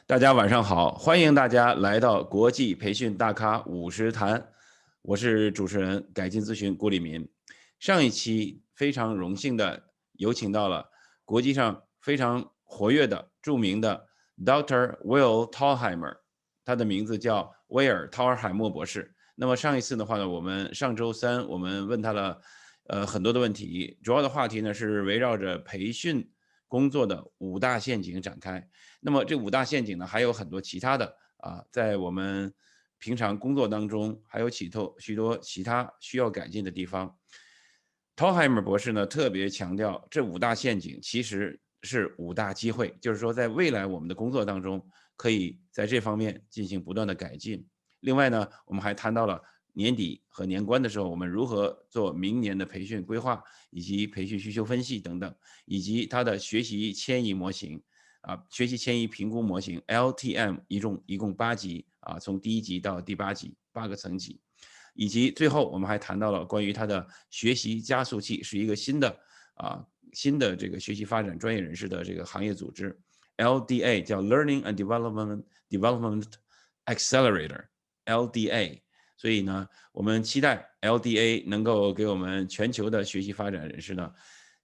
大家晚上好，欢迎大家来到国际培训大咖50谈，我是主持人改进咨询郭立民。上一期非常荣幸的有请到了国际上非常活跃的著名的 Dr. Will Thalheimer， 他的名字叫威尔·陶尔海默博士。那么上一次的话呢，我们上周三我们问他了很多的问题，主要的话题呢是围绕着培训工作的5大陷阱展开。那么这5大陷阱呢，还有很多其他的在我们平常工作当中还有许多其他需要改进的地方。Thalheimer 博士呢特别强调，这5大陷阱其实是5大机会，就是说在未来我们的工作当中，可以在这方面进行不断的改进。另外呢，我们还谈到了年底和年关的时候，我们如何做明年的培训规划，以及培训需求分析等等，以及它的学习迁移模型。学习迁移评估模型 LTM 一共8级从第1级到第8级8个层级，以及最后我们还谈到了关于它的学习加速器，是一个新的这个学习发展专业人士的这个行业组织 LDA， 叫 Learning and Development Accelerator LDA。所以呢，我们期待 LDA 能够给我们全球的学习发展人士呢，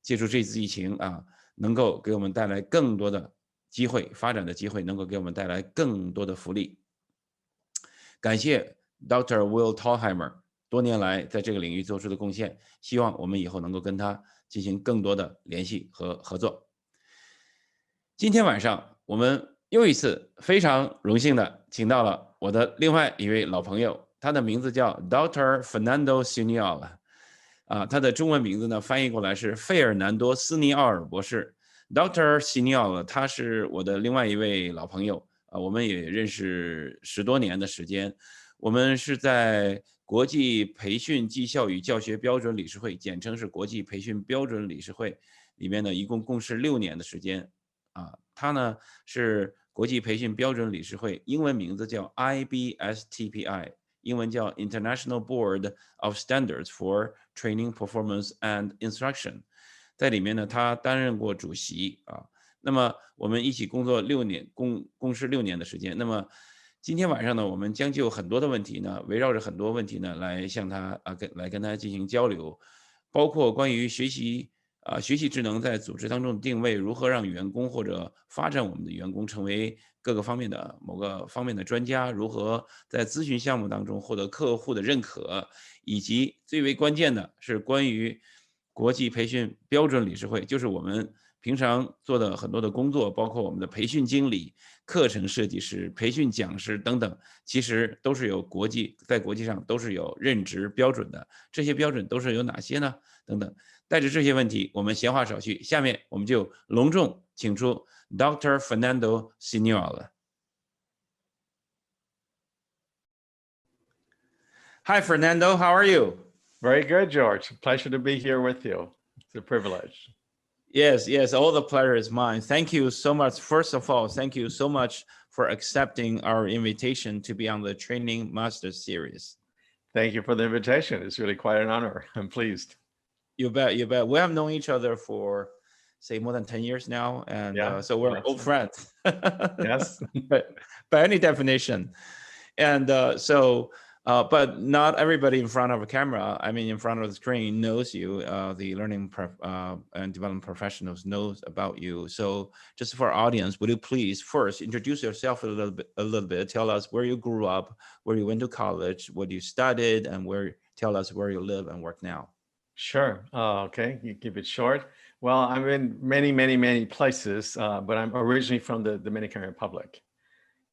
借助这次疫情能够给我们带来更多的机会，发展的机会，能够给我们带来更多的福利。感谢 Dr. Will Thalheimer 多年来在这个领域做出的贡献，希望我们以后能够跟他进行更多的联系和合作。今天晚上我们又一次非常荣幸的请到了我的另外一位老朋友，他的名字叫 Dr. Fernando Senior。他的中文名字呢翻译过来是费尔南多·斯尼奥尔博士。Dr. Senior 他是我的另外一位老朋友，我们也认识10多年的时间。我们是在国际培训绩效与教学标准理事会，简称是国际培训标准理事会里面呢，一共共事6年的时间。他呢是国际培训标准理事会，英文名字叫 IBSTPI， 英文叫 International Board of Standards for Training, Performance and Instruction。在里面呢，他担任过主席那么我们一起工作6年，共事6年的时间。那么今天晚上呢，我们将就很多的问题呢，围绕着很多问题呢，来向他跟他进行交流，包括关于学习智能在组织当中的定位，如何让员工或者发展我们的员工成为各个方面的某个方面的专家，如何在咨询项目当中获得客户的认可，以及最为关键的是关于国际培训标准理事会，就是我们平常做的很多的工作，包括我们的培训经理、课程设计师、培训讲师等等，其实都是有在国际上都是有任职标准的。这些标准都是有哪些呢？等等。带着这些问题，我们闲话少叙，下面我们就隆重请出 Dr. Fernando Senior。 Hi, Fernando. How are you? Very good, George. Pleasure to be here with you. It's a privilege. Yes, all the pleasure is mine. Thank you so much. First of all, thank you so much for accepting our invitation to be on the Training Masters series. Thank you for the invitation. It's really quite an honor. I'm pleased. You bet. We have known each other for, say, more than 10 years now, and so we're old friends. Yes. By any definition. And but not everybody in front of a camera, in front of the screen, knows you. The learning and development professionals knows about you. So just for our audience, would you please first introduce yourself a little bit, tell us where you grew up, where you went to college, what you studied, and tell us where you live and work now. Sure. Okay. You keep it short. Well, I'm in many places, but I'm originally from the Dominican Republic,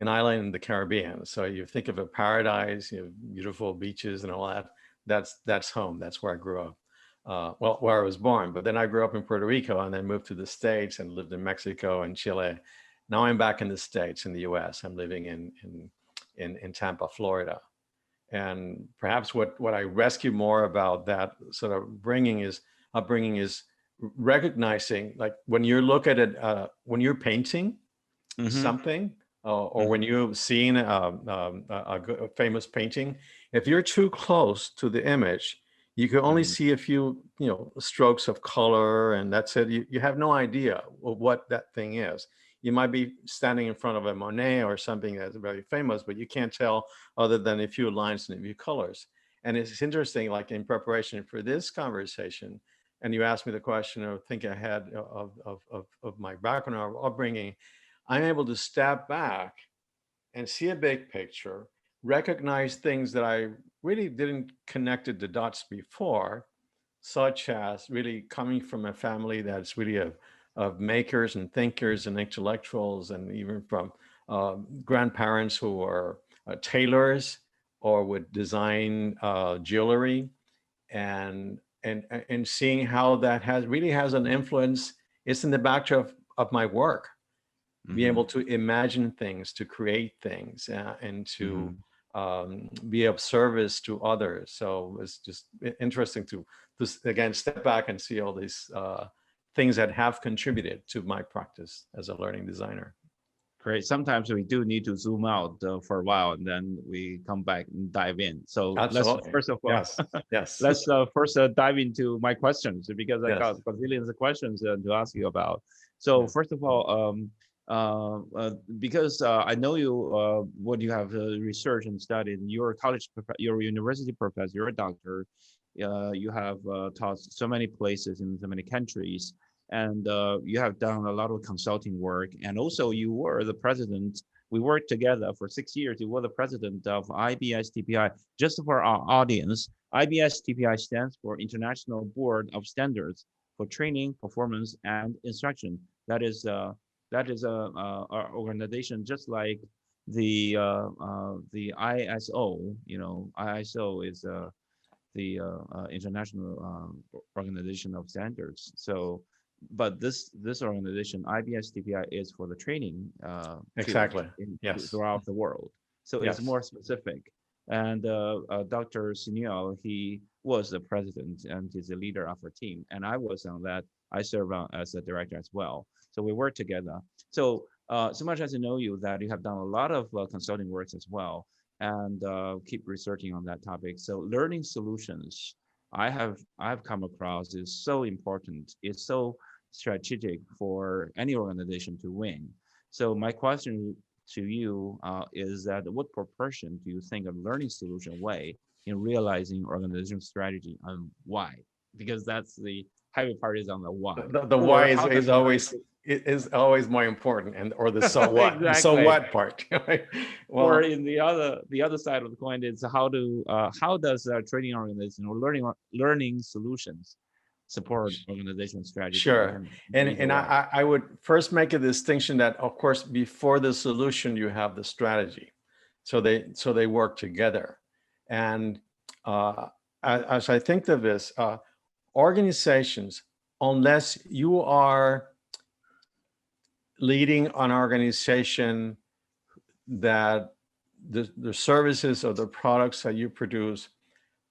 an island in the Caribbean. So you think of a paradise, you have beautiful beaches and all that. That's home. That's where I grew up. Well, where I was born. But then I grew up in Puerto Rico and then moved to the States and lived in Mexico and Chile. Now I'm back in the States, in the U.S. I'm living in Tampa, Florida. And perhaps what I rescue more about that sort of upbringing is recognizing, like when you look at it, when you're painting something, or when you've seen a famous painting, if you're too close to the image, you can only see a few, strokes of color, and that's it. You have no idea of what that thing is. You might be standing in front of a Monet or something that's very famous, but you can't tell other than a few lines and a few colors. And it's interesting, like in preparation for this conversation, and you asked me the question of think ahead of my background or upbringing, I'm able to step back and see a big picture, recognize things that I really didn't connect the dots before, such as really coming from a family that's really of makers and thinkers and intellectuals, and even from grandparents who are tailors or would design jewelry, and seeing how that really has an influence. It's in the backdrop of my work, be able to imagine things, to create things, and to be of service to others. So it's just interesting to again step back and see all these things that have contributed to my practice as a learning designer. Great. Sometimes we do need to zoom out for a while, and then we come back and dive in. So Absolutely. let's first of all, yes. let's first dive into my questions, because I Yes. got gazillions of questions to ask you about. So first of all, because I know you, what you have researched and studied, you're a you're a university professor, you're a doctor, you have taught so many places in so many countries, and you have done a lot of consulting work, and also you were the president. We worked together for 6 years. You were the president of IBS-TPI. Just for our audience, IBS-TPI stands for International Board of Standards for Training, Performance, and Instruction. That is a organization just like the ISO. You know, ISO is the International Organization of Standards. So, but this organization, IBS-TPI, is for the training exactly throughout the world. So it's more specific. And Dr. Senior, he was the president and he's the leader of our team. And I was on that. I serve as a director as well. So we work together. So so much as I know you, that you have done a lot of consulting works as well, and keep researching on that topic. So learning solutions, I've come across, is so important. It's so strategic for any organization to win. So my question to you is that what proportion do you think a learning solution weigh in realizing organizational strategy, and why? Because that's the heavy part is on the why. The why is always more important, and or the so what, exactly. The so what part. Right? Well, or in the other side of the coin is how does training organization or learning solutions support organizational strategy? Sure. And I would first make a distinction that, of course, before the solution, you have the strategy. So they work together. And as I think of this, organizations, unless you are leading an organization that the services or the products that you produce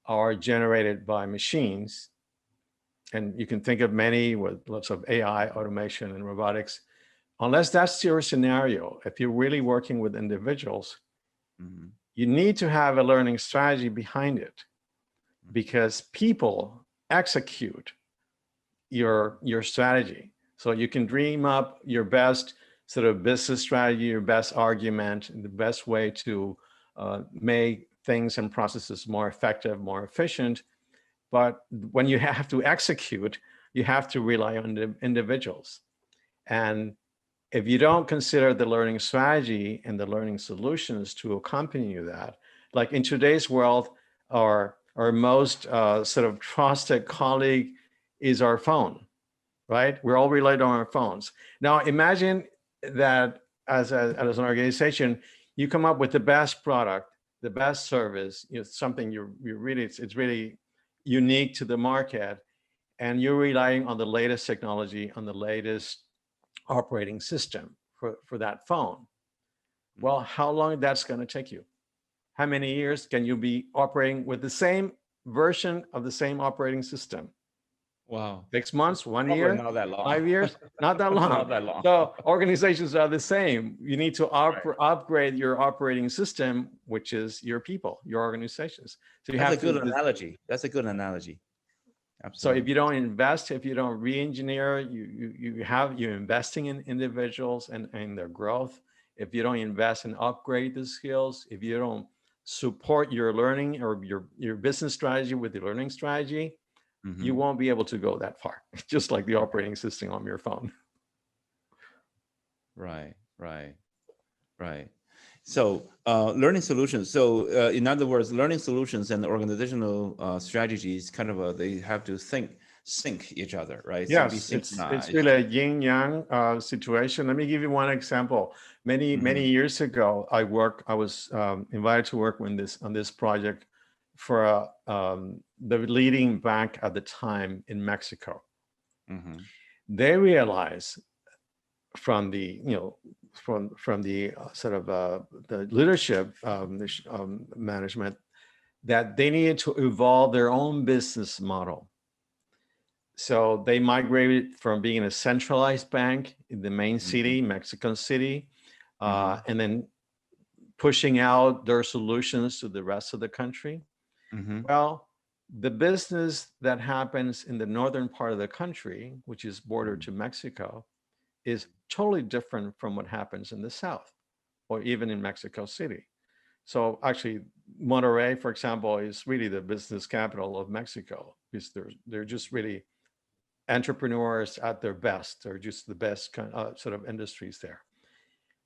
are generated by machines, and you can think of many with lots of AI, automation, and robotics, unless that's your scenario, if you're really working with individuals, you need to have a learning strategy behind it, because people execute your strategy. So you can dream up your best sort of business strategy, your best argument, the best way to make things and processes more effective, more efficient. But when you have to execute, you have to rely on the individuals. And if you don't consider the learning strategy and the learning solutions to accompany that, like in today's world, our most sort of trusted colleague is our phone, right? We're all relied on our phones. Now imagine that as an organization, you come up with the best product, the best service, something it's really unique to the market, and you're relying on the latest technology, on the latest operating system for that phone. Well, how long that's going to take you? How many years can you be operating with the same version of the same operating system? Wow. 6 months, 1 Probably year, not that long. 5 years, not that long. Not that long. So organizations are the same. You need to upgrade your operating system, which is your people, your organizations. So you That's have a good analogy. That's a good analogy. So if Absolutely. you don't invest, if you don't re-engineer, you're investing in individuals and their growth. If you don't invest and upgrade the skills, if you don't support your learning or your business strategy with the learning strategy, you Hmm. won't be able to go that far. Just like the operating system on your phone. Right, right, right. So learning solutions. So in other words, learning solutions and organizational strategies kind of they have to sync each other, right? So be Yes, it's really synchronized. a yin yang situation. Let me give you one example. Many Hmm. years ago, I was invited to work on this project for the leading bank at the time in Mexico. Hmm. They realized from the from the sort of the leadership management that they needed to evolve their own business model. So they migrated from being a centralized bank in the main Hmm. city, Mexican City, Hmm. and then pushing out their solutions to the rest of the country. Hmm. Well, the business that happens in the northern part of the country, which is bordered to Mexico, is totally different from what happens in the south or even in Mexico City. So actually, Monterrey, for example, is really the business capital of Mexico because they're just really entrepreneurs at their best. They're just the best sort of industries there.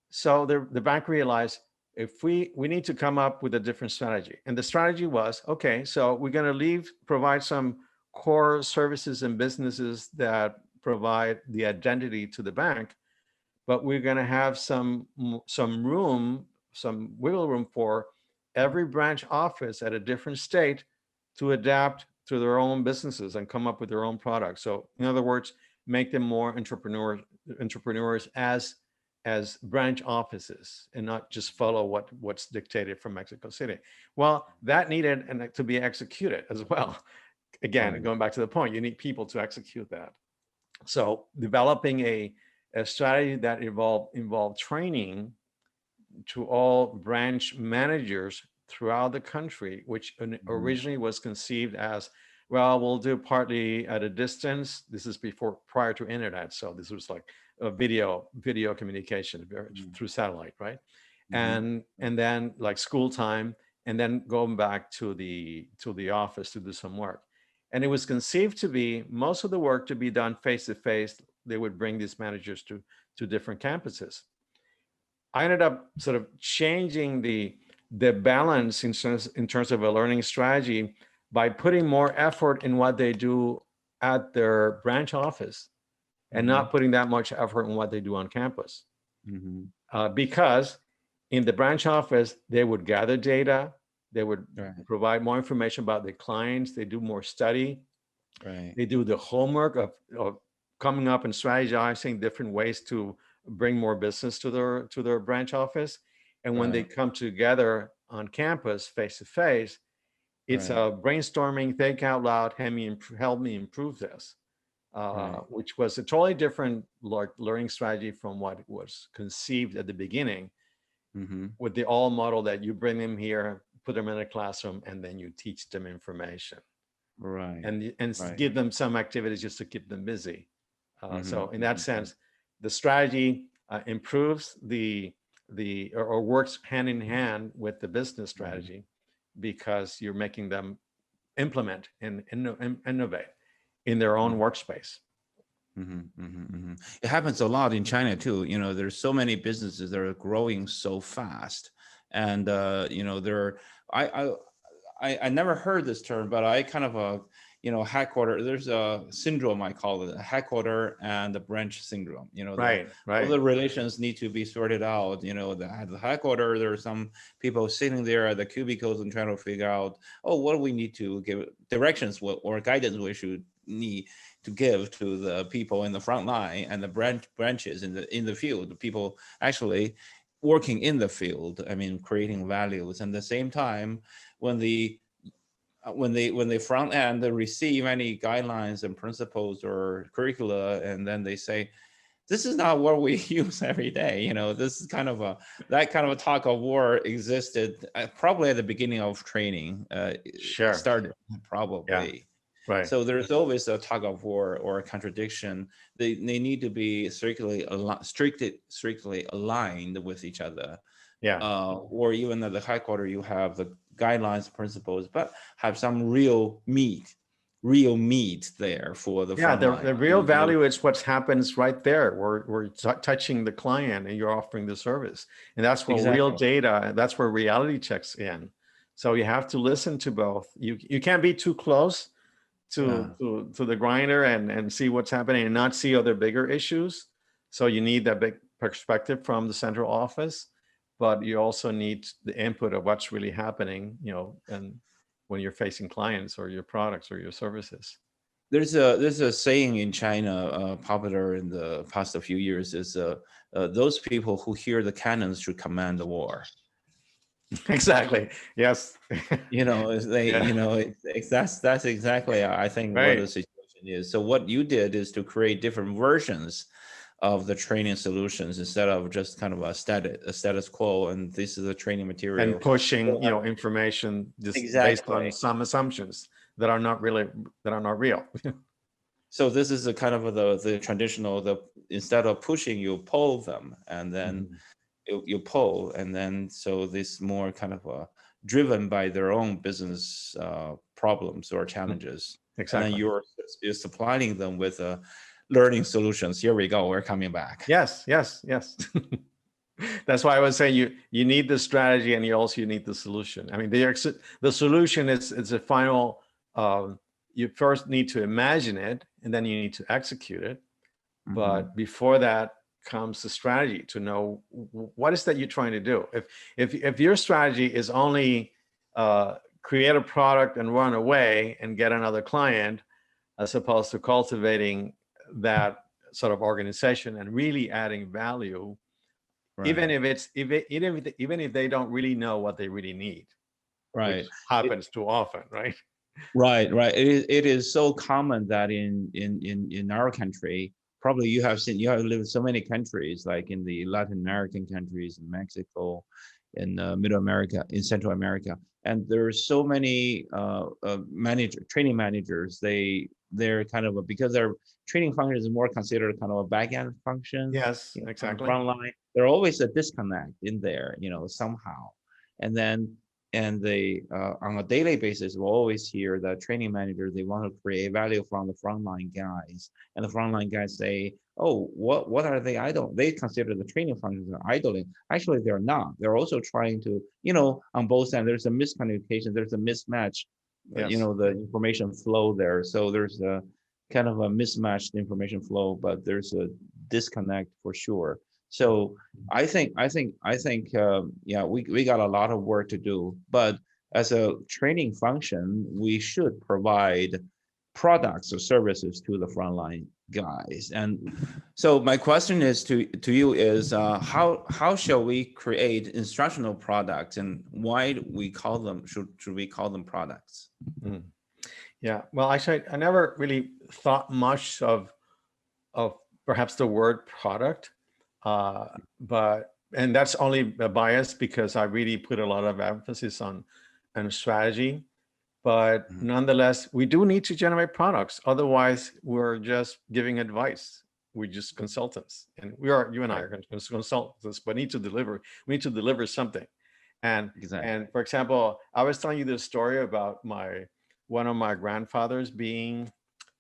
So the bank realized if we need to come up with a different strategy. And the strategy was, okay, so we're going to provide some core services and businesses that provide the identity to the bank, but we're going to have some room, some wiggle room for every branch office at a different state to adapt to their own businesses and come up with their own products. So in other words, make them more entrepreneurs as branch offices and not just follow what's dictated from Mexico City. Well, that needed and to be executed as well. Again, Right. going back to the point, you need people to execute that. So developing a strategy that involved training to all branch managers throughout the country, which Hmm. originally was conceived as, well, we'll do partly at a distance. This is prior to internet, so this was like a video communication through satellite, right? Hmm. And then like school time, and then going back to the office to do some work. And it was conceived to be most of the work to be done face to face. They would bring these managers to different campuses. I ended up sort of changing the balance in terms of a learning strategy by putting more effort in what they do at their branch office and Hmm. not putting that much effort in what they do on campus. Hmm. Because in the branch office, they would gather data, they would Right. provide more information about their clients, they do more study, Right. they do the homework of coming up and strategizing different ways to bring more business to their branch office. And when they Right. come together on campus face to face, it's Right. a brainstorming, think out loud, help me improve this, Right. which was a totally different learning strategy from what was conceived at the beginning Hmm. with the all model that you bring them here, put them in a classroom, and then you teach them information Right. and Right. give them some activities just to keep them busy. Hmm. So in that Hmm. sense, the strategy improves or works hand in hand with the business Hmm. strategy because you're making them implement and innovate in their own workspace. Hmm. Hmm. Hmm. It happens a lot in China too. There's so many businesses that are growing so fast, and there. I I I never heard this term, but I kind of headquarter. There's a syndrome I call it, a headquarter and the branch syndrome. Right, All right. the relations need to be sorted out. At the headquarter, there are some people sitting there at the cubicles and trying to figure out, oh, what do we need to give directions or guidance we should need to give to the people in the front line and the branches in the field, the people actually working in the field. I mean, creating values. And at the same time, when the front end receive any guidelines and principles or curricula, and then they say, this is not what we use every day. This is that kind of a talk of war existed probably at the beginning of training. It Sure. started Yeah. probably. Right. So there's always a tug of war or a contradiction. They need to be strictly aligned with each other. Yeah. Or even at the headquarters, you have the guidelines, principles, but have some real meat there for the Yeah, front line. the real value is what happens right there. We're touching the client and you're offering the service. And that's where real Exactly. data, that's where reality checks in. So you have to listen to both. You can't be too close Yeah. to the grinder and see what's happening and not see other bigger issues. So you need that big perspective from the central office, but you also need the input of what's really happening, and when you're facing clients or your products or your services. There's a saying in China, popular in the past few years, is those people who hear the cannons should command the war. Exactly. Yes. Yeah. That's exactly, I think, what the Right. situation is. So what you did is to create different versions of the training solutions instead of just kind of a status quo, and this is the training And material. pushing, information just based on Exactly. some assumptions that are not real. So this is a kind of the traditional, instead of pushing, you pull them, and then Mhm. you pull, and then so this more kind of driven by their own business problems or challenges, and then Exactly. you're supplying them with learning solutions. Here we go. We're coming back. Yes, yes, yes. That's why I was saying you need the strategy and you need the solution. I mean, the solution is a final. You first need to imagine it, and then you need to execute it. But before that comes the strategy to know what is that you're trying to do. If your strategy is only create a product and run away and get another client, as opposed to cultivating that sort of organization and really adding value, even Right. if even if they don't really know what they really need, Right. which happens too often, right? Right. It is so common that in our country, probably you have lived in so many countries, like in the Latin American countries, in Mexico, in Middle America, in Central America, and there's so many training managers. They're kind of because their training function is more considered kind of a back end function, Yes, on the exactly. front line. There's always a disconnect in there, somehow, and then. And they, on a daily basis, we'll always hear that training managers, they want to create value from the frontline guys. And the frontline guys say, oh, what are they idle? They consider the training functions are idling. Actually, they're not. They're also trying to, on both sides, there's a miscommunication, there's a mismatch, Yes. the information flow there. So there's a kind of a mismatched information flow, but there's a disconnect for sure. So yeah, we got a lot of work to do, but as a training function, we should provide products or services to the frontline guys. And so my question is to you is, how shall we create instructional products, and why do we call them, should we call them products? Mm. Yeah. Well, actually, I never really thought much of perhaps the word product, but and that's only a bias because I really put a lot of emphasis on strategy. But Mhm. nonetheless, we do need to generate products. Otherwise, we're just giving advice. We're just consultants, and you and I Right. are consultants, but need to deliver. We need to deliver something. And Exactly. for example, I was telling you this story about one of my grandfathers being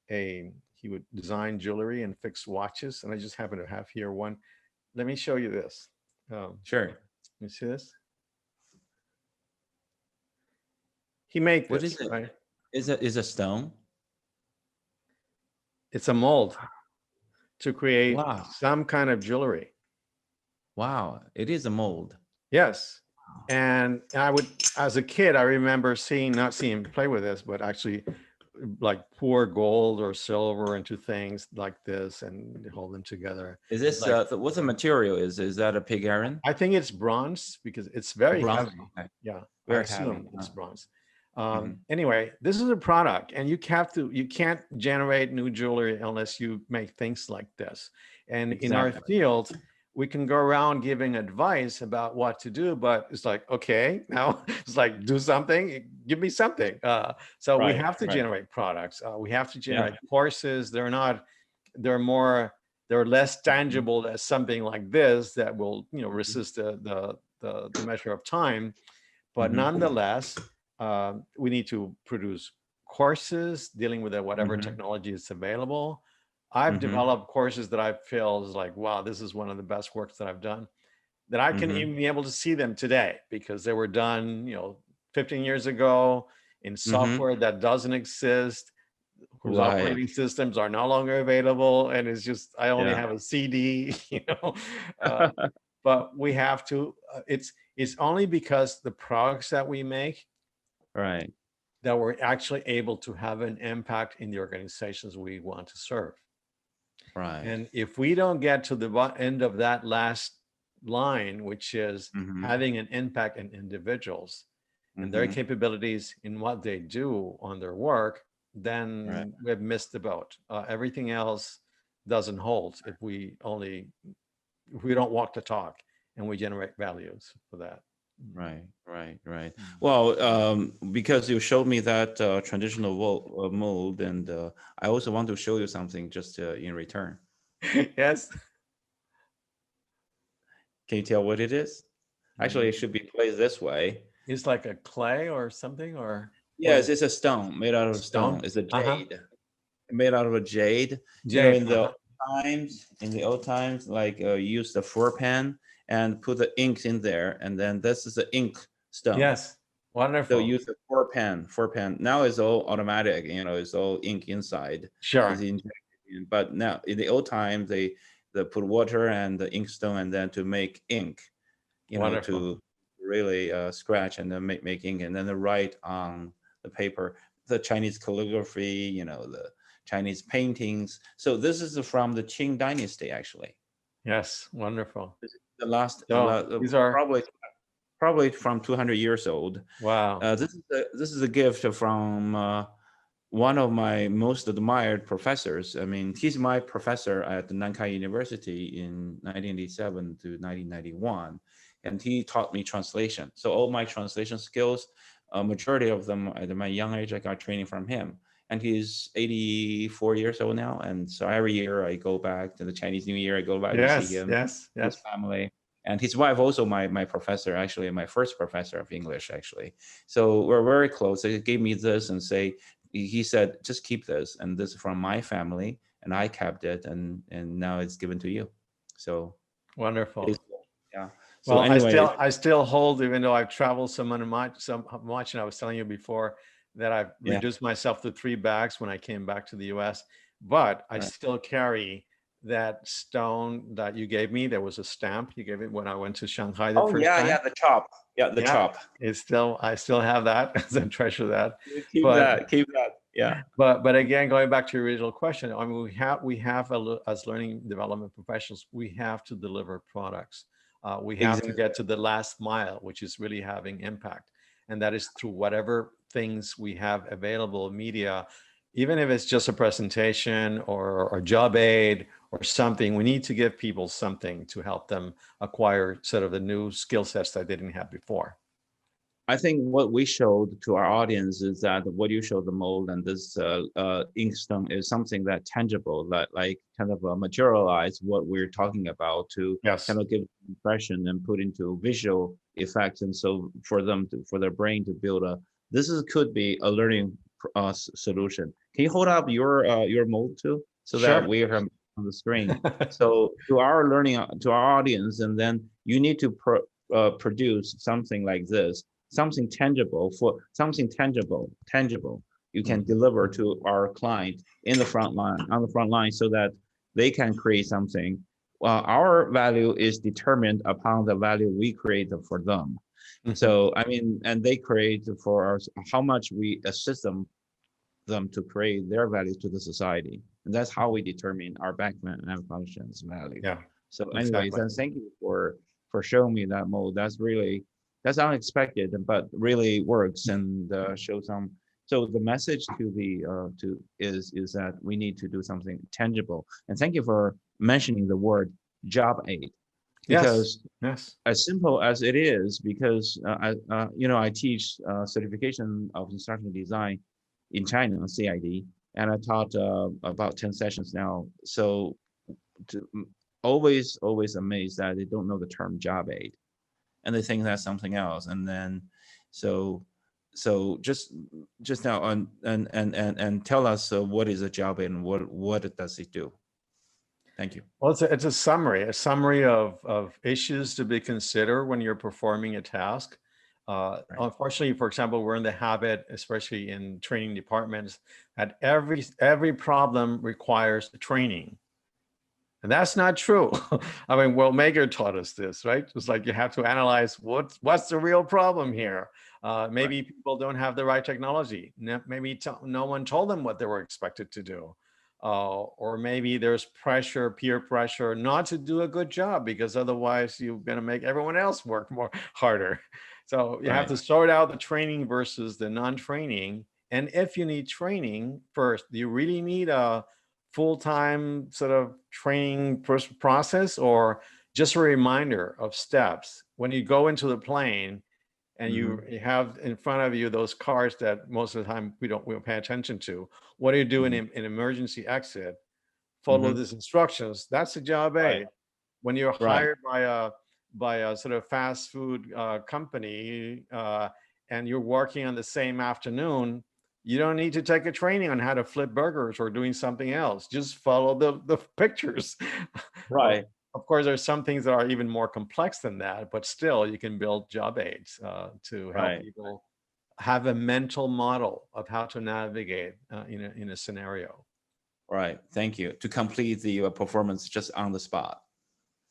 he would design jewelry and fix watches, and I just happen to have here one. Let me show you this. Sure. You see this? He made What this, is it? right? Is a stone? It's a mold to create Wow. some kind of jewelry. Wow. It is a mold. Yes. And I would, as a kid, I remember not seeing him play with this, but actually like pour gold or silver into things like this and hold them together. Is this Like, what's the material? Is that a pig iron? I think it's bronze because it's very Bronze. heavy. Okay. Yeah, I Very heavy. assume it's bronze. Mhm. Anyway, this is a product, and you can't generate new jewelry unless you make things like this. And in our Exactly. field, we can go around giving advice about what to do, but it's like, okay, now it's like do something, give me something. So we Right, have to right. generate products. We have to Yeah. generate courses. They're less tangible as something like this that will, resist the measure of time. But Mhm, nonetheless, we need to produce courses dealing with whatever mhm, technology is available. I've mhm, developed courses that I feel is like, wow, this is one of the best works that I've done, that I can mhm, even be able to see them today because they were done, 15 years ago in mhm. software that doesn't exist, whose Right. operating systems are no longer available. And it's just, I only Yeah. have a CD, uh, but we have to, it's only because the products that we make Right. that we're actually able to have an impact in the organizations we want to serve. Right. And if we don't get to the end of that last line, which is Mhm, having an impact in individuals and their mhm. capabilities in what they do on their work, Right. then we've missed the boat. Everything else doesn't hold if we don't walk the talk and we generate values for that. Right. Right. Right. Mm. Well, because you showed me that traditional mold, and I also want to show you something just in return. Yes. Can you tell what it is? Actually, it Mm. should be placed this way. It's like a clay or something, or what Yes, is it's a stone made out a of stone. stone? It's a Uh-huh. jade made out of a jade. Jade. In the Uh-huh. old times, like use the four pen and put the ink in there, and then this is the ink stone. Yes. So Wonderful. use the four pen. Now it's all automatic. It's all ink inside. It's Sure. injected in. But now in the old times, they put water and the ink stone, and then to make ink. Wonderful. To really scratch and then make ink, and then they write on the paper. The Chinese calligraphy, the Chinese paintings. So this is from the Qing Dynasty, actually. Yes. Wonderful. This is So these are, probably from 200 years old. wow. This is a gift from one of my most admired professors. I mean, he's my professor at the Nankai University in 1987 to 1991, and he taught me translation. So all my translation skills, majority of them at my young age, I got training from him. And he's 84 years old now, and so every year I go back to the Chinese New Year. I go back to see Yes. him, Yes. his Yes. family, and his wife also my professor, actually my first professor of English, actually. So we're very close. He gave me this and he said, just keep this, and this is from my family, and I kept it, and now it's given to you. So it is, Wonderful. yeah. So Well, anyway, I still hold, even though I've traveled so much, and I was telling you before that I've yeah, reduced myself to 3 bags when I came back to the US, but I right. still carry that stone that you gave me. There was a stamp you gave it when I went to Shanghai the Oh first yeah, time. yeah, the chop, yeah, the Yeah, chop. I still have that. I treasure that. Keep But that, keep that. Yeah, but again, going back to your original question, I mean, as learning development professionals, we have to deliver products. We have to exactly. get to the last mile, which is really having impact, and that is through whatever things we have available media, even if it's just a presentation or job aid or something. We need to give people something to help them acquire sort of the new skill sets that they didn't have before. I think what we showed to our audience is that what you showed the mold and this inkstone is something that tangible, that like kind of materialize what we're talking about to Yes. kind of give impression and put into visual effects, and so for their brain to build could be a learning solution. Can you hold up your mold too, so that Sure. we have on the screen? So to our audience, and then you need to produce something like this, tangible you can Mhm. deliver to our client on the front line, so that they can create something. Our value is determined upon the value we create for them. Mhm. So I mean, and they create for us how much we assist them to create their value to the society, and that's how we determine our backend and functions value. Yeah, So anyways, exactly. and thank you for showing me that mode. That's unexpected, but really works, and shows some. So the message to the to is that we need to do something tangible. And thank you for mentioning the word job aid. Yes. because Yes. as simple as it is, because I teach certification of instructional design in China, CID, and I taught about 10 sessions now. So to, always amazed that they don't know the term job aid, and they think that's something else. And then, so just now on and tell us what is a job aid and what does it do? Thank you. Well, it's a summary of issues to be considered when you're performing a task. Right. Unfortunately, for example, we're in the habit, especially in training departments, that every problem requires training. And that's not true. I mean, Will Mager taught us this, right? It's like you have to analyze what's the real problem here. Maybe Right. people don't have the right technology. Maybe no one told them what they were expected to do. Or maybe there's pressure, peer pressure, not to do a good job because otherwise you're going to make everyone else work more harder. So you have Right. to sort out the training versus the non-training. And if you need training first, do you really need a full-time sort of training process, or just a reminder of steps when you go into the plane and you have in front of you those cars that most of the time we don't pay attention to? What do you do in an emergency exit? Follow these instructions. That's a job Right. aid. When you're Right. hired by a sort of fast food company, and you're working on the same afternoon, you don't need to take a training on how to flip burgers or doing something else. Just follow the pictures. Of Right. of course, there's some things that are even more complex than that, but still, you can build job aids to help Right. people have a mental model of how to navigate in a scenario. Right. Thank you. To complete the performance just on the spot.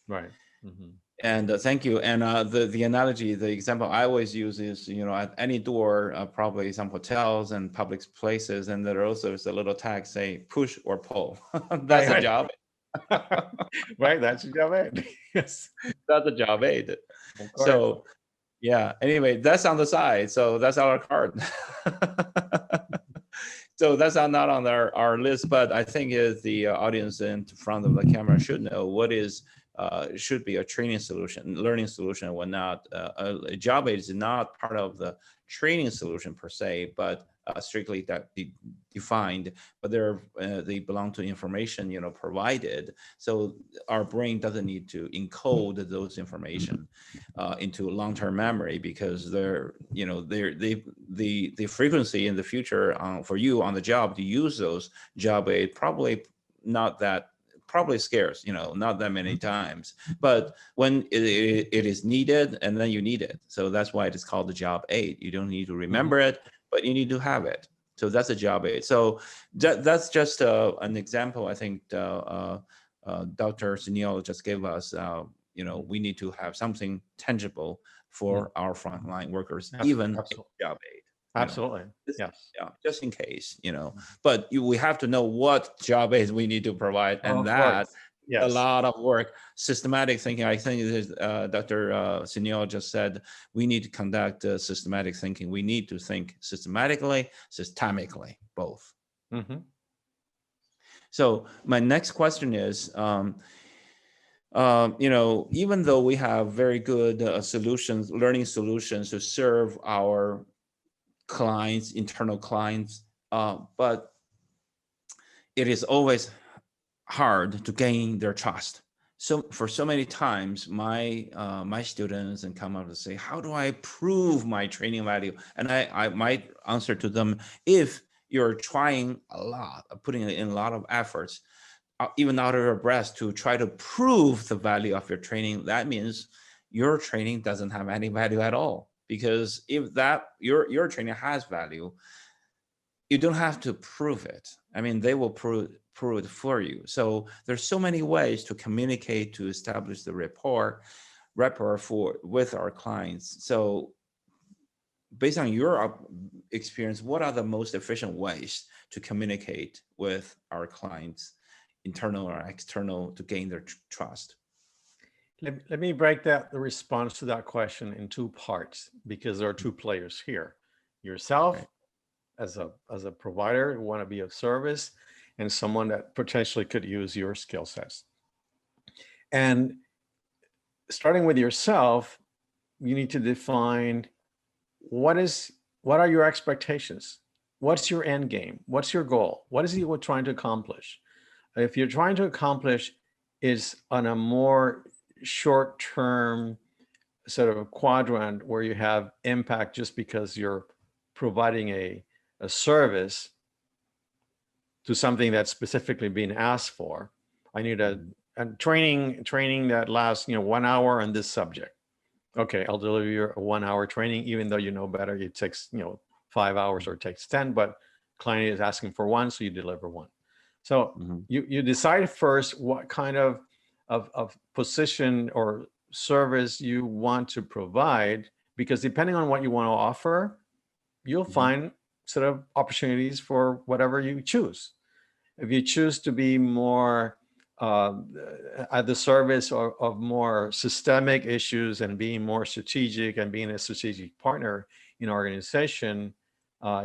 Right. Mhm. And thank you. And the analogy, the example I always use is, at any door, probably some hotels and public places, and there also is a little tag say push or pull. That's a Right, job. right. Right, that's your job aid. Yes, That's a job aid. of course. So yeah. Anyway, that's on the side. So that's our card. So that's not on our list, but I think is the audience in front of the camera should know what is should be a training solution, learning solution, or not. A job aid is not part of the training solution per se, but strictly that defined. But they belong to information provided. So our brain doesn't need to encode those information into long-term memory, because the frequency in the future for you on the job to use those job aid probably not that probably scarce, not that many times, but when it is needed, and then you need it. So that's why it is called the job aid. You don't need to remember it, but you need to have it. So that's a job aid. So that's just an example. I think Dr. Senior just gave us. We need to have something tangible for our frontline workers, even a Absolutely. job aid. Absolutely. Just, Yes. yeah, just in case. But we have to know what job aids we need to provide, and Of that course. a Yes. lot of work, systematic thinking. I think Dr. Senior just said we need to conduct systematic thinking. We need to think systematically, systemically, both. Hmm. So my next question is, even though we have very good solutions, learning solutions to serve our clients, internal clients, but it is always hard to gain their trust. So for so many times, my students and come up to say, "How do I prove my training value?" And I might answer to them, if you're trying a lot, putting in a lot of efforts, even out of your breath, to try to prove the value of your training, that means your training doesn't have any value at all. Because if that your training has value, you don't have to prove it. I mean, they will prove it for you. So there's so many ways to communicate, to establish the rapport with our clients. So based on your experience, what are the most efficient ways to communicate with our clients, internal or external, to gain their trust? Let me break the response to that question in two parts, because there are two players here. Yourself Right. as a provider who want to be of service, and someone that potentially could use your skill sets. And starting with yourself, you need to define what are your expectations? What's your end game? What's your goal? What is it you're trying to accomplish? If you're trying to accomplish is on a more short-term sort of quadrant where you have impact just because you're providing a service to something that's specifically being asked for. I need a training that lasts 1 hour on this subject. Okay, I'll deliver you a 1 hour training, even though you know better it takes 5 hours or it takes 10, but client is asking for one, so you deliver one. So you decide first what kind of position or service you want to provide, because depending on what you want to offer, you'll find sort of opportunities for whatever you choose. If you choose to be more at the service of more systemic issues and being more strategic and being a strategic partner in an organization,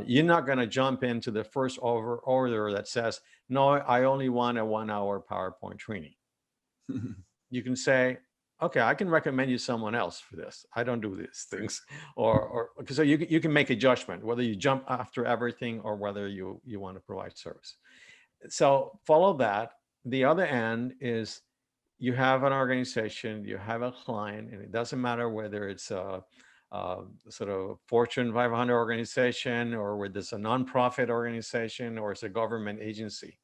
you're not going to jump into the first order that says, no, I only want a 1 hour PowerPoint training. You can say, okay, I can recommend you someone else for this. I don't do these things. Or so you can make a judgment whether you jump after everything or whether you want to provide service. So follow that. The other end is you have an organization, you have a client, and it doesn't matter whether it's a sort of Fortune 500 organization or whether it's a nonprofit organization or it's a government agency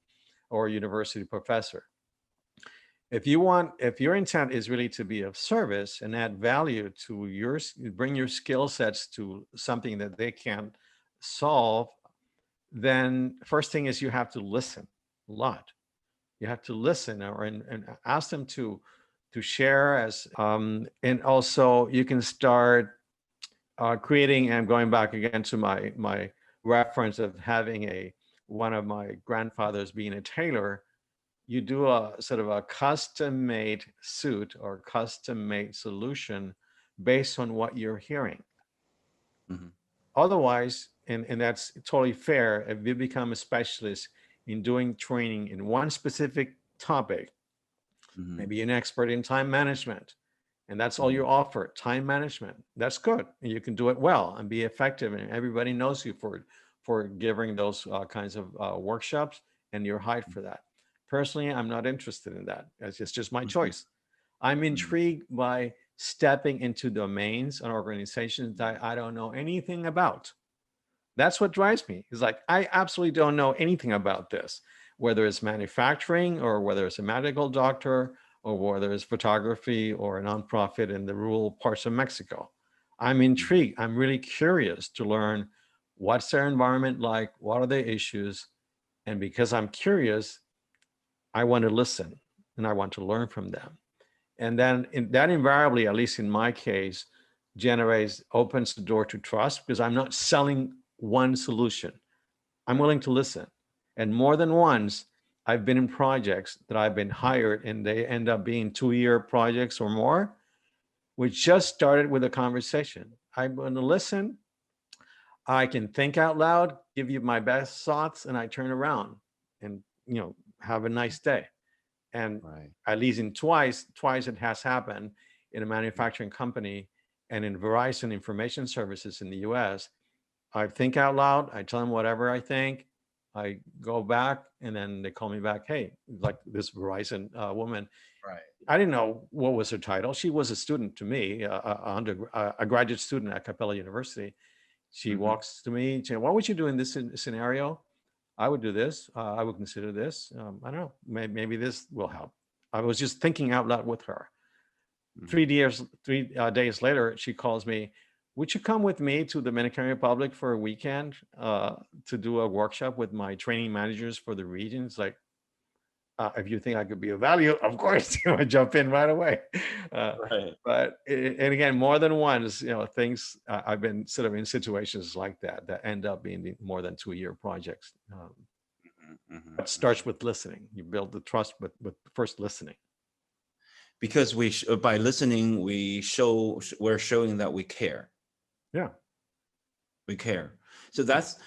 or a university professor. If your intent is really to be of service and add value to bring your skill sets to something that they can solve, then first thing is you have to listen a lot. You have to listen and ask them to share and also you can start creating, and going back again to my reference of having one of my grandfathers being a tailor. You do a sort of a custom-made suit or custom-made solution based on what you're hearing. Otherwise, and that's totally fair, if you become a specialist in doing training in one specific topic, maybe an expert in time management, and that's all you offer, time management, that's good. And you can do it well and be effective, and everybody knows you for giving those kinds of workshops, and you're hired for that. Personally, I'm not interested in that. It's just my choice. I'm intrigued by stepping into domains and organizations that I don't know anything about. That's what drives me. It's like, I absolutely don't know anything about this, whether it's manufacturing or whether it's a medical doctor or whether it's photography or a nonprofit in the rural parts of Mexico. I'm intrigued. I'm really curious to learn what's their environment like, what are the issues, and because I'm curious, I want to listen and I want to learn from them. And then that invariably, at least in my case, opens the door to trust, because I'm not selling one solution. I'm willing to listen. And more than once, I've been in projects that I've been hired and they end up being 2-year projects or more, which just started with a conversation. I'm going to listen. I can think out loud, give you my best thoughts, and I turn around and, have a nice day. And at least twice it has happened in a manufacturing company and in Verizon Information Services in the US. I think out loud, I tell them whatever I think, I go back, and then they call me back, hey, like this Verizon woman. I didn't know what was her title. She was a student to me, a graduate student at Capella University. She walks to me, she said, what would you do in this scenario? I would do this. I would consider this. I don't know. Maybe this will help. I was just thinking out loud with her. 3 days later, she calls me, would you come with me to the Dominican Republic for a weekend to do a workshop with my training managers for the regions? Like, if you think I could be of value, of course, I jump in right away. But and again, more than once, things I've been sort of in situations like that end up being more than 2-year projects. It starts with listening. You build the trust with first listening. Because by listening, we're showing that we care. Yeah, we care. So that's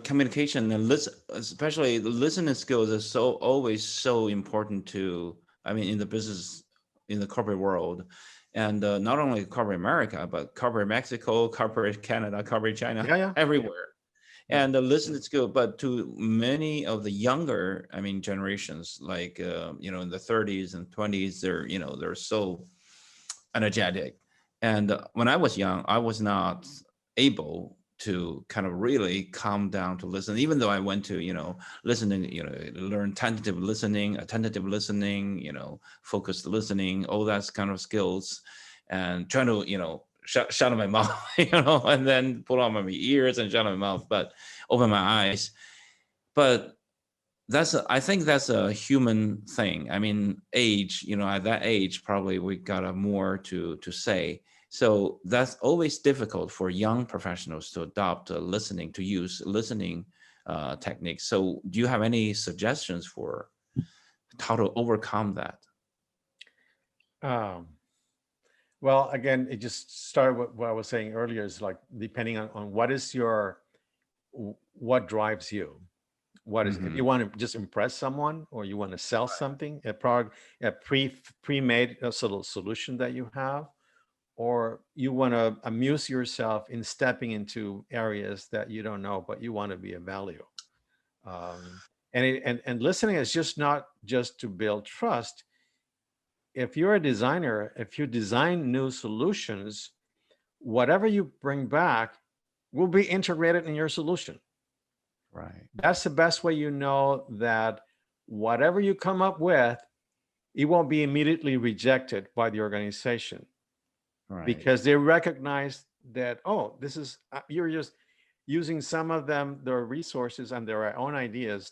communication, and especially the listening skills is always so important in the business in the corporate world, and not only corporate America, but corporate Mexico, corporate Canada, corporate China, Yeah, yeah. everywhere. Yeah. And the listening skill, but to many of the younger, I mean, generations, like in the 30s and 20s, they're so energetic. And when I was young, I was not able to kind of really calm down to listen, even though I went to, listening, learn attentive listening, focused listening, all that kind of skills, and trying to, shut my mouth, and then pull on my ears and shut my mouth, but open my eyes. But I think that's a human thing. I mean, age, at that age, probably we got a more to say. So that's always difficult for young professionals to adopt to use listening techniques. So do you have any suggestions for how to overcome that? Um, well, again, it just started with what I was saying earlier is like, depending on what drives you. What is, if you want to just impress someone, or you want to sell something, a product, a pre-made solution that you have, or you want to amuse yourself in stepping into areas that you don't know, but you want to be of value. And listening is just not just to build trust. If you're a designer, if you design new solutions, whatever you bring back will be integrated in your solution. Right. That's the best way you know that whatever you come up with, it won't be immediately rejected by the organization, because they recognize that, oh, this is, you're just using some of their resources and their own ideas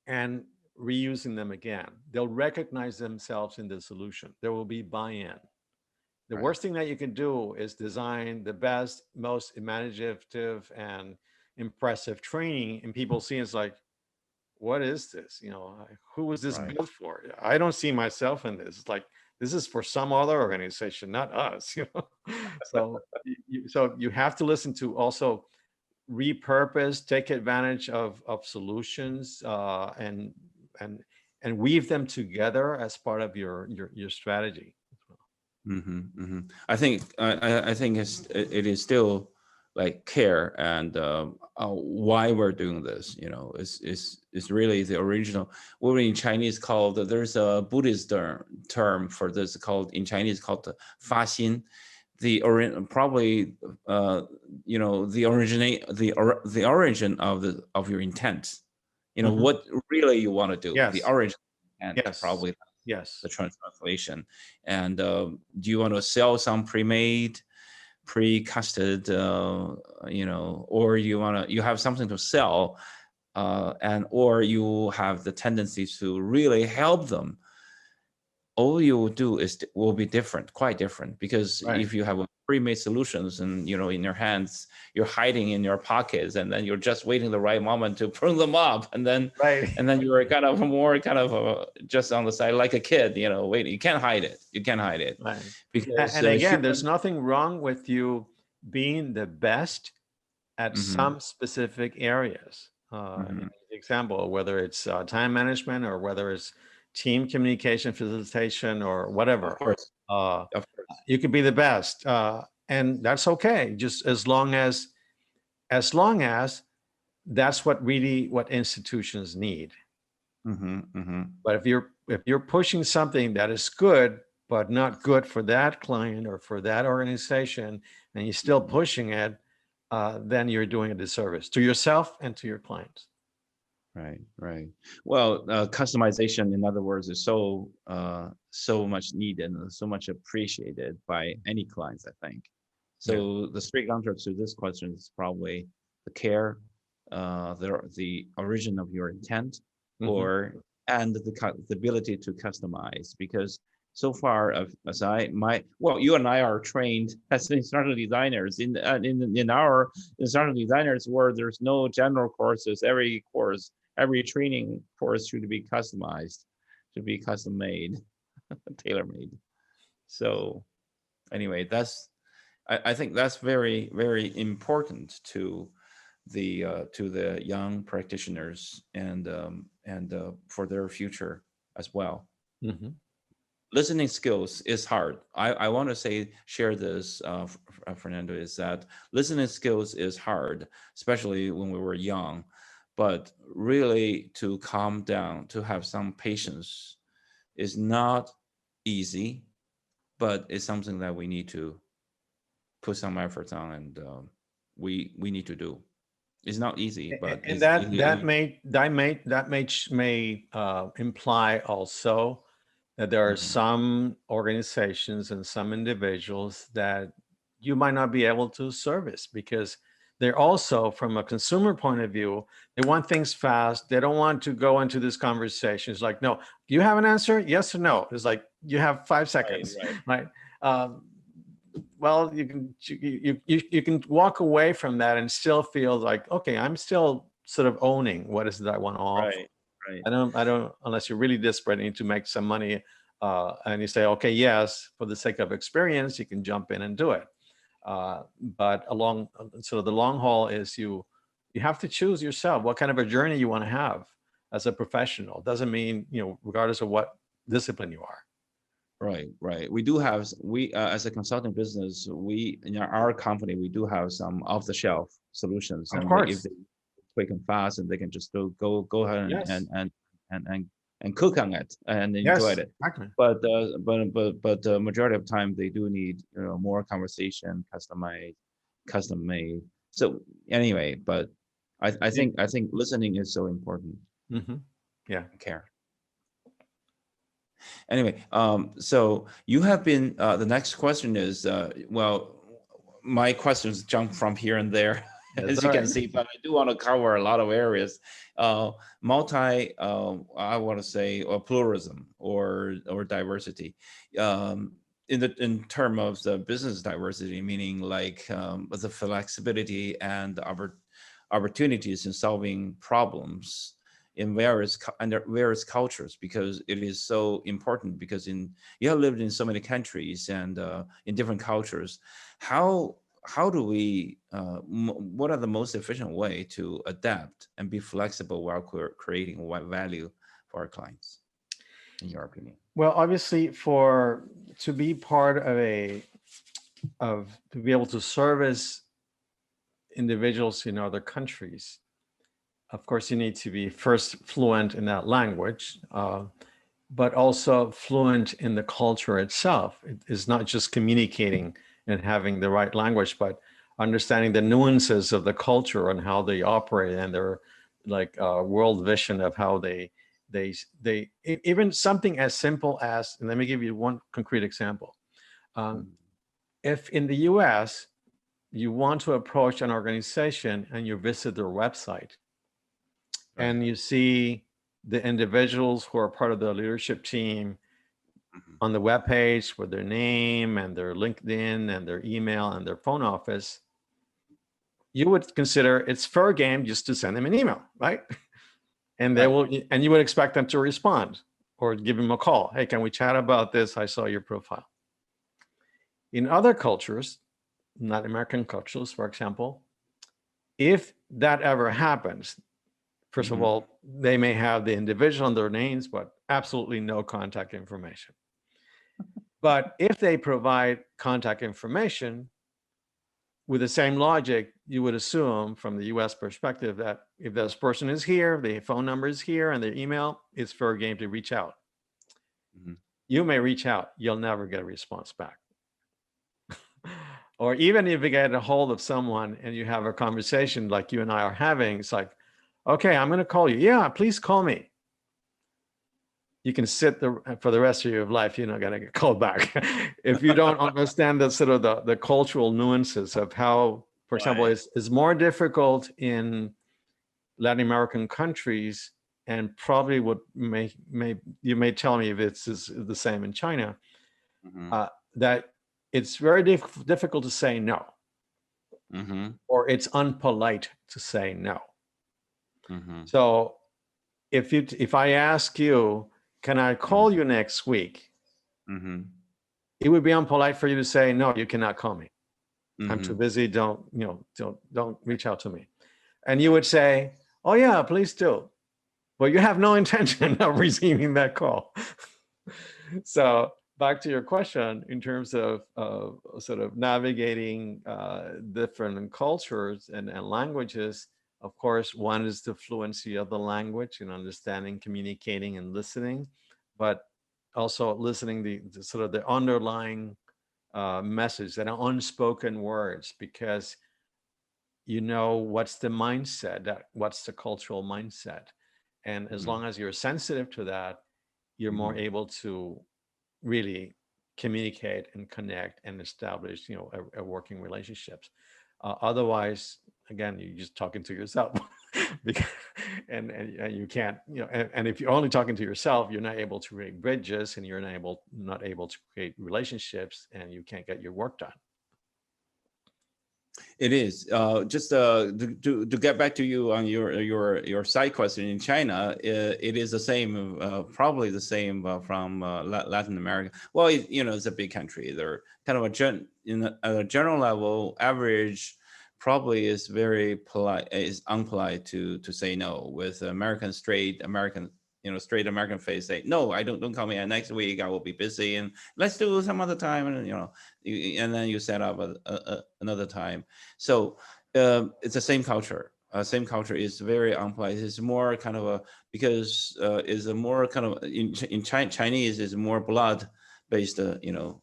and reusing them again. They'll recognize themselves in the solution. There will be buy-in. The worst thing that you can do is design the best, most imaginative and impressive training, and people see it's like, what is this? Who was this built for? I don't see myself in this. It's like, this is for some other organization, not us. So you have to listen to also repurpose, take advantage of solutions, and weave them together as part of your strategy. I think it is still like care and why we're doing this. Is really the original. What in Chinese called, there's a Buddhist term for this called, in Chinese called the 发心. The probably the origin of your intent. What really you want to do. Yes. The origin intent. Yes. Probably. Yes. The translation. And do you want to sell some pre-made, pre-custed, or you have something to sell, or you have the tendency to really help them. All you will do will be different, quite different, because if you have pre-made solutions and in your hands, you're hiding in your pockets, and then you're just waiting the right moment to bring them up, and then you're kind of more just on the side like a kid, wait, you can't hide it. Because and again, there's nothing wrong with you being the best at some specific areas. Example, whether it's time management, or whether it's team communication facilitation, or whatever. Of course. You could be the best, and that's okay, just as long as that's what institutions need. But if you're pushing something that is good but not good for that client or for that organization, and you're still pushing it, then you're doing a disservice to yourself and to your clients. Right. Well, customization, in other words, is so much needed and so much appreciated by any clients, I think. So the straight answer to this question is probably the care, the origin of your intent, and the ability to customize. Because so far, you and I are trained as instructional designers in our instructional designers, where there's no general courses. Every training course should be customized, should be custom made, tailor made. So anyway, I think that's very, very important to the young practitioners and for their future as well. listening skills is hard. I want to share this, Fernando, is that listening skills is hard, especially when we were young. But really, to calm down, to have some patience, is not easy, but it's something that we need to put some efforts on, and we need to do. It's not easy, but And it's may imply also that there are Mhm. some organizations and some individuals that you might not be able to service because they're also, from a consumer point of view, they want things fast. They don't want to go into this conversation. It's like, no, do you have an answer? Yes or no? It's like, you have 5 Right, seconds, right, right? Um, well, you can walk away from that and still feel like, okay, I'm still sort of owning what is it that I want to offer. right, right. I don't, unless you're really desperate and need to make some money, and you say, okay, yes, for the sake of experience, you can jump in and do it. But along sort of the long haul is you have to choose yourself what kind of a journey you want to have as a professional. Doesn't mean, regardless of what discipline you are. Right, right. We do have we as a consulting business, we in our company we do have some off the shelf solutions, Of and if course. they quick and fast, and they can just go ahead Yes. and cook on it and enjoy Yes. it. Exactly. But the majority of time they do need more conversation, custom made. So anyway, but I think listening is so important. Mm-hmm. Yeah. Care. Anyway, so you have been, the next question is, well, my questions jump from here and there, That's as all you right. can see, but I do want to cover a lot of areas. I want to say, or pluralism or diversity. In term of the business diversity, meaning like the flexibility and the opportunities in solving problems in under various cultures, because it is so important, because you have lived in so many countries and in different cultures. How do we what are the most efficient way to adapt and be flexible while creating what value for our clients, in your opinion? Well, obviously, for to be part of to be able to service individuals in other countries, of course, you need to be first fluent in that language, but also fluent in the culture itself. It is not just communicating and having the right language, but understanding the nuances of the culture and how they operate and their world vision of how even something as simple as, and let me give you one concrete example. Mhm. If in the US, you want to approach an organization and you visit their website Right. and you see the individuals who are part of the leadership team Mhm. on the web page with their name and their LinkedIn and their email and their phone office, you would consider it's fair game just to send them an email, right? And Right. and you would expect them to respond or give them a call. Hey, can we chat about this? I saw your profile. In other cultures, not American cultures, for example, if that ever happens, first of Mhm. all, they may have the individual and their names, but absolutely no contact information. But if they provide contact information, with the same logic, you would assume from the US perspective that if this person is here, the phone number is here, and their email, it's fair game to reach out. Mhm. You may reach out, you'll never get a response back. Or even if you get a hold of someone and you have a conversation like you and I are having, it's like, okay, I'm going to call you. Yeah, please call me. You can sit for the rest of your life. You're not going to get called back if you don't understand the sort of the cultural nuances of how, for example, Right. it's more difficult in Latin American countries, and probably you may tell me if it's the same in China, Mhm. that it's very difficult to say no, Mhm. or it's unpolite to say no. Mhm. So if I ask you, can I Mhm. call you next week? Mhm. It would be unpolite for you to say, no, you cannot call me. I'm too Mhm. busy. Don't reach out to me. And you would say, oh yeah, please do. Well, you have no intention of receiving that call. So back to your question in terms of sort of navigating different cultures and languages. Of course, one is the fluency of the language and understanding, communicating, and listening, but also listening the sort of the underlying message that are unspoken words, because you know what's the mindset, that what's the cultural mindset, and as long as you're sensitive to that, you're more able to really communicate and connect and establish, you know, a working relationships. Otherwise, again, you're just talking to yourself. because, and you can't, you know, and if you're only talking to yourself, you're not able to create bridges, and you're not able to create relationships, and you can't get your work done. It is just to get back to you on your side question. In China, it is the same, probably the same from Latin America. Well, you know, it's a big country. They're kind of at a general level, average probably is very polite, is unpolite to say no. With American straight American, you know, straight American face say, no, I don't call me next week, I will be busy, and let's do some other time, and you know, and then you set up another time. So it's the same culture. Same culture is very unpolite. It's more kind of a, because is a more kind of in Chinese is more blood based, you know,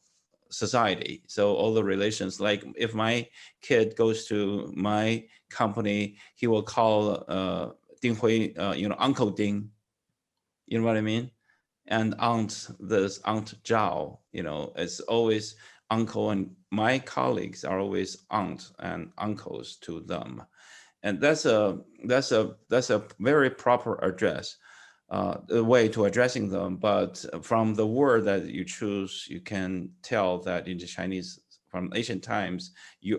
society. So all the relations, like if my kid goes to my company, he will call Ding Hui, you know, Uncle Ding. You know what I mean? And Aunt Zhao, you know, it's always uncle, and my colleagues are always aunt and uncles to them. And that's a very proper address, the way to addressing them. But from the word that you choose, you can tell that in the Chinese, from ancient times,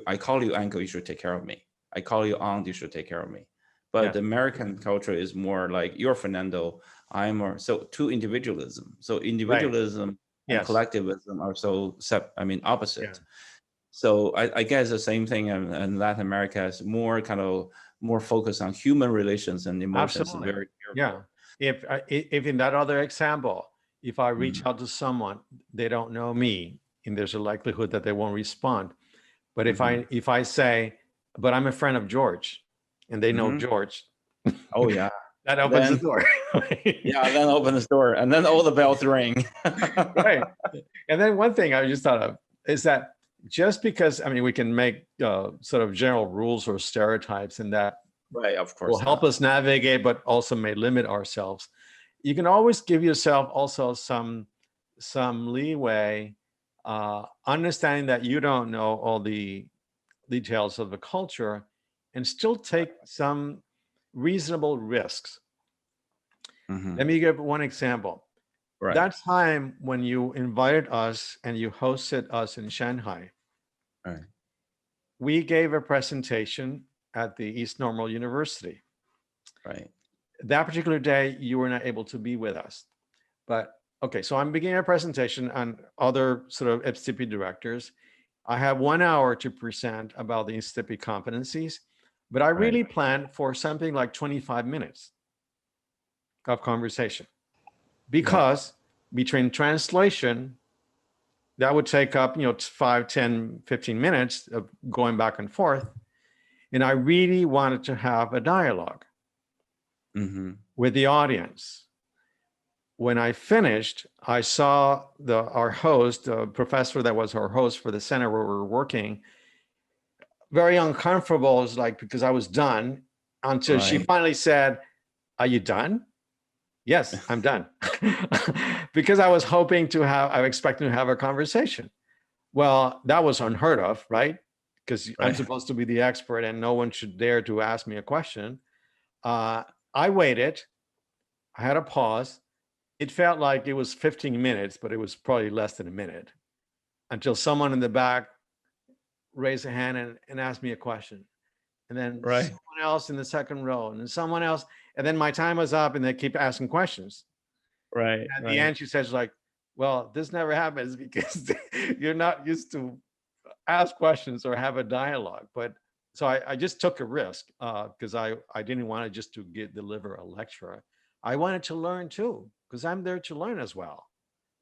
I call you uncle, you should take care of me. I call you aunt, you should take care of me. But the American culture is more like, you're Fernando, I'm more, so to individualism. So individualism and collectivism are opposite. Yeah. So I guess the same thing in Latin America is more kind of more focused on human relations and emotions. Absolutely. Very Yeah. If in that other example, if I reach out to someone, they don't know me, and there's a likelihood that they won't respond. But if I say, but I'm a friend of George, and they know George, oh yeah, that opens the door. Yeah, then open the door, and then all the bells ring. Right. And then one thing I just thought of is that just because, I mean, we can make sort of general rules or stereotypes, and that right, of course, will help us navigate, but also may limit ourselves. You can always give yourself also some leeway, understanding that you don't know all the details of the culture, and still take some reasonable risks. Let me give one example. Right. That time when you invited us and you hosted us in Shanghai, right. we gave a presentation at the East Normal University. Right. That particular day, you were not able to be with us. But okay, so I'm beginning a presentation on other sort of IPSTP directors. I have 1 hour to present about the IPSTP competencies, but I really planned for something like 25 minutes of conversation, because between translation, that would take up, you know, 5, 10, 15 minutes of going back and forth. And I really wanted to have a dialogue with the audience. When I finished, I saw our host, the professor that was our host for the center where we were working, very uncomfortable. It was like, because I was done, until she finally said, "Are you done?" Yes, I'm done. Because I was expecting to have a conversation. Well, that was unheard of, right? Because I'm supposed to be the expert, and no one should dare to ask me a question. I waited. I had a pause. It felt like it was 15 minutes, but it was probably less than a minute, until someone in the back raised a hand and asked me a question. And then someone else in the second row, and then someone else. And then my time was up, and they keep asking questions. Right. At the end, she says, like, well, this never happens because you're not used to ask questions or have a dialogue. But so I just took a risk, because I didn't want to just deliver a lecture. I wanted to learn too, because I'm there to learn as well.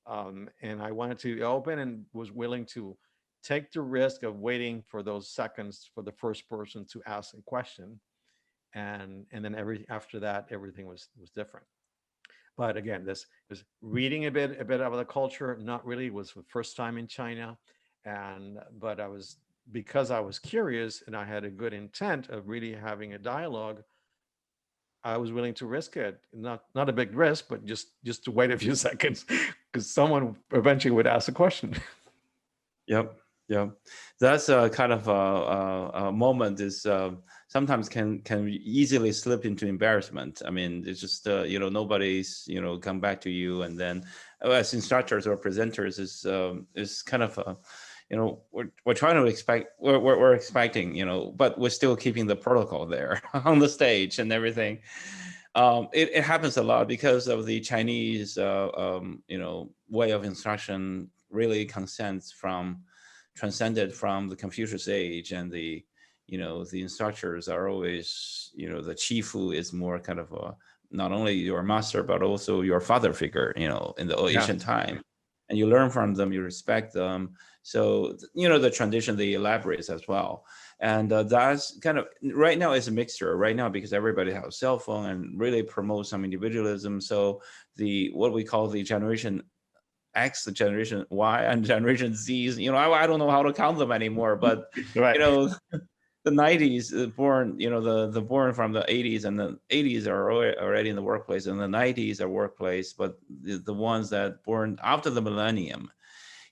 And I wanted to open and was willing to take the risk of waiting for those seconds for the first person to ask a question, and then after that everything was different. But again, this was reading a bit of the culture. Not really, was the first time in China, and but I was, because I was curious and I had a good intent of really having a dialogue, I was willing to risk it. Not a big risk, but just to wait a few seconds because someone eventually would ask a question. Yep. Yep. That's a kind of a moment is sometimes can easily slip into embarrassment. I mean, it's just nobody's come back to you, and then as instructors or presenters is kind of we're trying to expect we're expecting but we're still keeping the protocol there on the stage and everything. It happens a lot because of the Chinese way of instruction really transcended from the Confucius age, and the instructors are always the chifu is more kind of not only your master but also your father figure in the Yeah. ancient time, and you learn from them, you respect them. So the tradition they elaborates as well. And that's kind of right now is a mixture right now because everybody has a cell phone and really promotes some individualism. So the what we call the generation X, the generation Y, and generation Z's. I don't know how to count them anymore, but Right. you know, the 90s born, the born from the 80s, and the 80s are already in the workplace, and the 90s are workplace, but the ones that born after the millennium,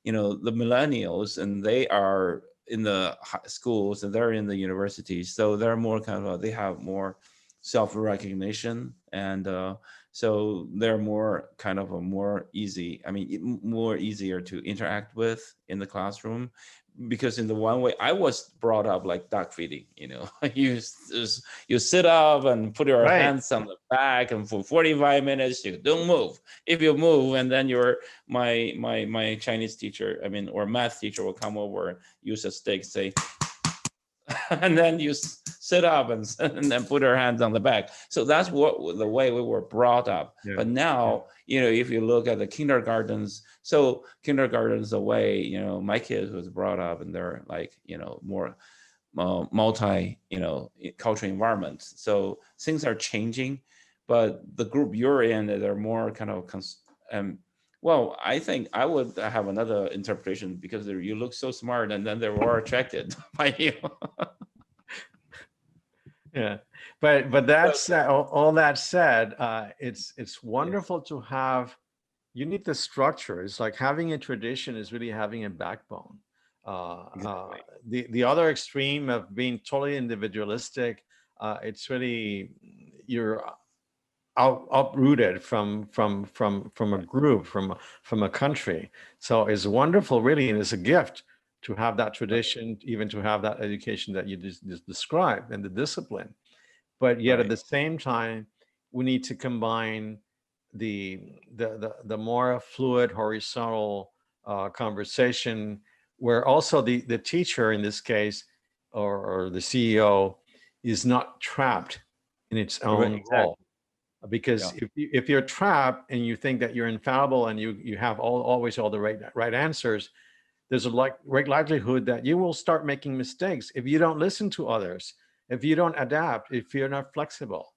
the millennials, and they are in the schools and they're in the universities, so they're more kind of they have more self-recognition, and so they're more kind of a more easy, I mean more easier to interact with in the classroom, because in the one way I was brought up like duck feeding, you sit up and put your Right. hands on the back, and for 45 minutes you don't move. If you move, and then my Chinese teacher, I mean, or math teacher will come over, use a stick, say, and then you sit up and then put her hands on the back. So that's what the way we were brought up. Yeah. But now, if you look at the kindergartens, so kindergartens, the way, my kids was brought up, and they're like, more multi, cultural environments. So things are changing, but the group you're in, they're more kind of, well, I think I would have another interpretation because you look so smart, and then they were attracted by you. Yeah, but that's all that said, it's wonderful to have. You need the structure. It's like having a tradition is really having a backbone. Exactly. The other extreme of being totally individualistic, it's really you're uprooted from a Right. group, from a country. So it's wonderful, really, and it's a gift to have that Right. tradition, even to have that education that you just described, and the discipline. But yet at Right. the same time, we need to combine the more fluid horizontal conversation, where also the teacher in this case, or the CEO, is not trapped in its Right. own role. Exactly. Because Yeah. if you're trapped and you think that you're infallible and you have always all the right answers, there's a great likelihood that you will start making mistakes if you don't listen to others, if you don't adapt, if you're not flexible.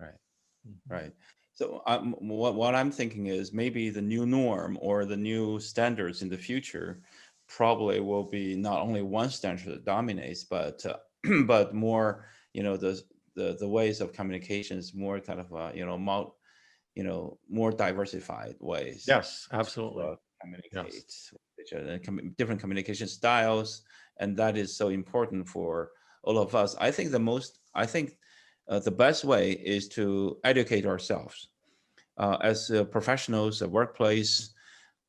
Right. Mhm. Right. So what I'm thinking is maybe the new norm or the new standards in the future probably will be not only one standard that dominates, but but more, the ways of communication is more kind of more diversified ways Yes, to absolutely. Yes. communicate with each other, different communication styles, and that is so important for all of us. I think the best way is to educate ourselves as professionals at workplace.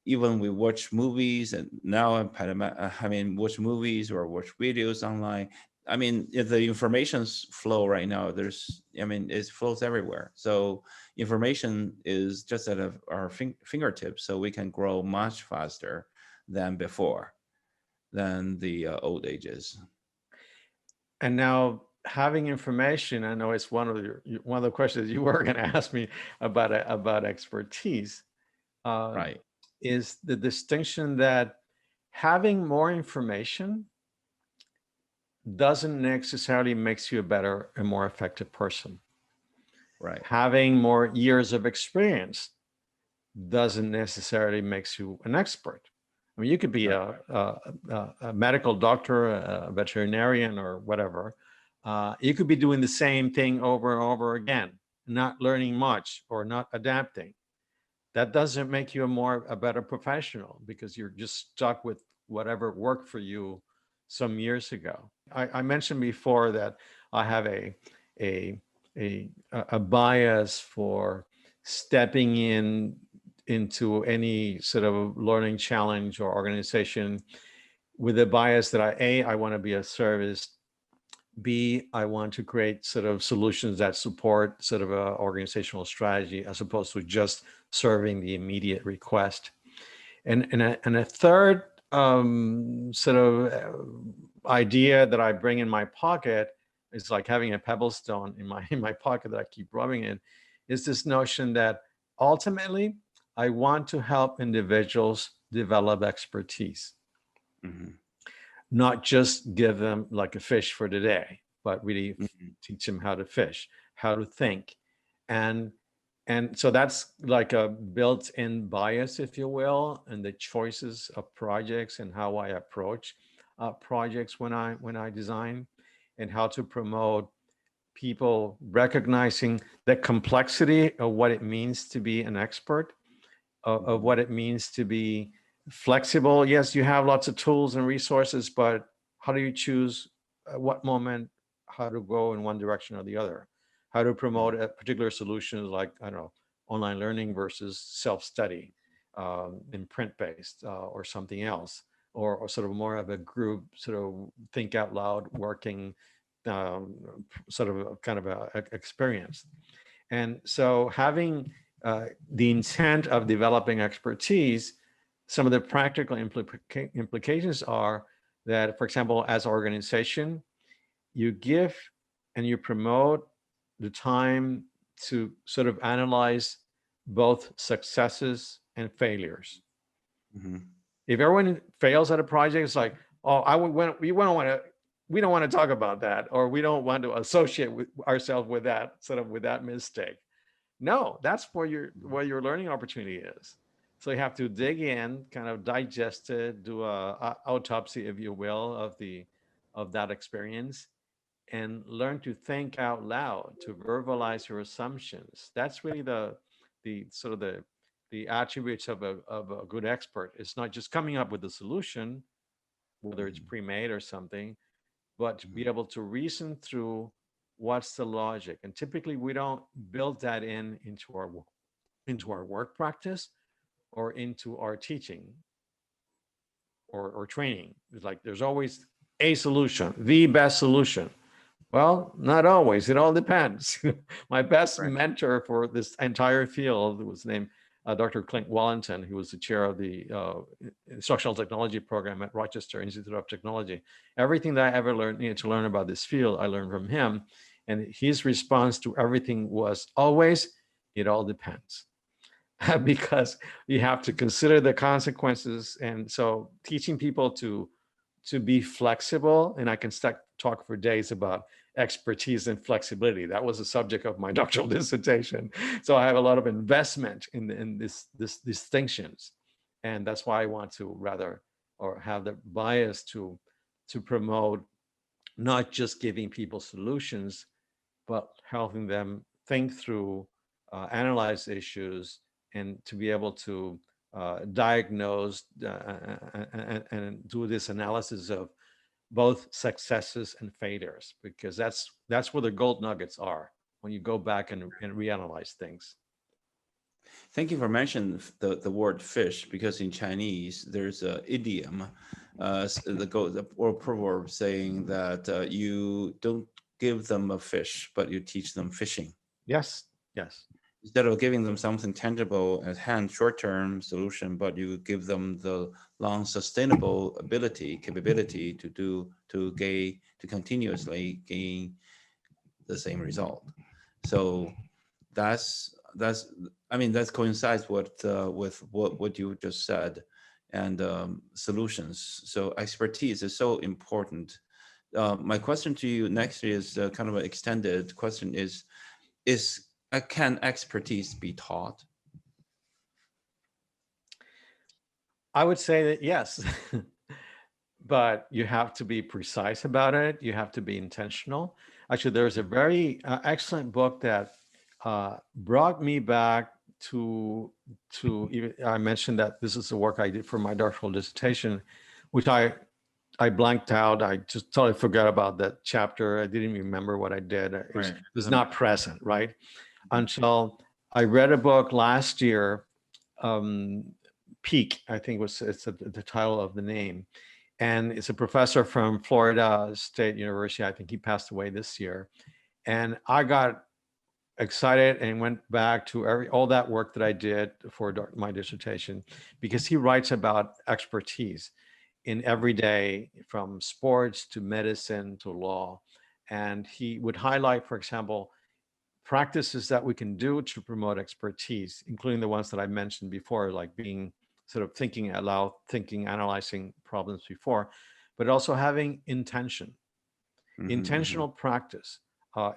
Even we watch movies, and now I mean, watch movies or watch videos online. I mean, if the information's flow right now, I mean, it flows everywhere. So information is just at our fingertips, so we can grow much faster than before, than the old ages. And now having information, I know it's one of the questions you were going to ask me about about expertise. Uh, Right. is the distinction that having more information doesn't necessarily makes you a better and more effective person. Right. Having more years of experience doesn't necessarily makes you an expert. I mean, you could be a medical doctor, a veterinarian, or whatever. You could be doing the same thing over and over again, not learning much or not adapting. That doesn't make you a better professional, because you're just stuck with whatever worked for you some years ago. I mentioned before that I have a a bias for stepping into any sort of learning challenge or organization with a bias that I want to be of service. B, I want to create sort of solutions that support sort of a organizational strategy, as opposed to just serving the immediate request. And a third sort of idea that I bring in my pocket is like having a pebble stone in my pocket that I keep rubbing in, is this notion that ultimately I want to help individuals develop expertise. Mm-hmm. Not just give them like a fish for the day, but really Mm-hmm. teach them how to fish, how to think. And so that's like a built-in bias, if you will, and the choices of projects and how I approach projects when I design, and how to promote people recognizing the complexity of what it means to be an expert, of what it means to be flexible. Yes, you have lots of tools and resources, but how do you choose at what moment how to go in one direction or the other? How to promote a particular solution, like, I don't know, online learning versus self-study, in print-based, or something else, or sort of more of a group sort of think out loud working, um, sort of a kind of a experience. And so having the intent of developing expertise, some of the practical implications are that, for example, as an organization, you give and you promote the time to sort of analyze both successes and failures. Mm-hmm. If everyone fails at a project, it's like, oh, we don't want to talk about that, or we don't want to associate ourselves with that sort of with that mistake. No, that's where your learning opportunity is. So you have to dig in, kind of digest it, do a autopsy, if you will, of that experience, and learn to think out loud, to verbalize your assumptions. That's really the sort of the attributes of a good expert. It's not just coming up with a solution, whether it's pre-made or something, but to be able to reason through what's the logic. And typically we don't build that into our work practice or into our teaching or training. It's like there's always a solution, the best solution. Well, not always. It all depends. My best Right. mentor for this entire field was named Dr. Clint Wallington. He was the chair of the instructional technology program at Rochester Institute of Technology. Everything that I ever needed to learn about this field, I learned from him. And his response to everything was always, it all depends. Because you have to consider the consequences. And so teaching people to be flexible, and I can talk for days about expertise and flexibility. That was the subject of my doctoral dissertation. So I have a lot of investment in this distinctions. And that's why I want to rather, or have the bias to promote not just giving people solutions, but helping them think through, analyze issues, and to be able to diagnose and do this analysis of both successes and failures, because that's where the gold nuggets are when you go back and reanalyze things. Thank you for mentioning the word fish, because in Chinese there's an idiom, or proverb saying that you don't give them a fish, but you teach them fishing. Yes, yes. Instead of giving them something tangible at hand, short-term solution, but you give them the long sustainable capability to continuously gain the same result. So that's that coincides with what you just said, and solutions. So expertise is so important. My question to you next is kind of an extended question: is can expertise be taught? I would say that yes, but you have to be precise about it. You have to be intentional. Actually, there's a very excellent book that brought me back to even, I mentioned that this is the work I did for my doctoral dissertation, which I blanked out. I just totally forgot about that chapter. I didn't even remember what I did. It Right. was not present, right? Until I read a book last year, um, Peak, I think it's the title of the name. And it's a professor from Florida State University. I think he passed away this year. And I got excited and went back to all that work that I did for my dissertation, because he writes about expertise in every day, from sports to medicine to law. And he would highlight, for example, practices that we can do to promote expertise, including the ones that I mentioned before, like being sort of thinking aloud, thinking, analyzing problems before, but also having intention, intentional practice.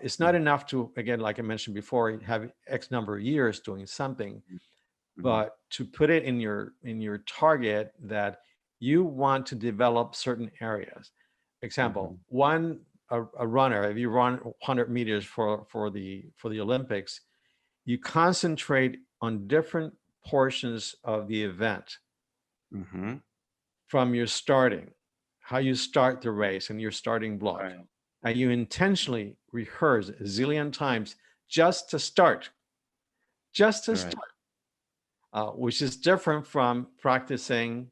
It's not enough to, again, like I mentioned before, have X number of years doing something, but to put it in your target that you want to develop certain areas. Example, a runner, if you run 100 meters for the Olympics, you concentrate on different portions of the event from your starting, how you start the race and your starting block. Right. And you intentionally rehearse a zillion times just to start, Right. which is different from practicing,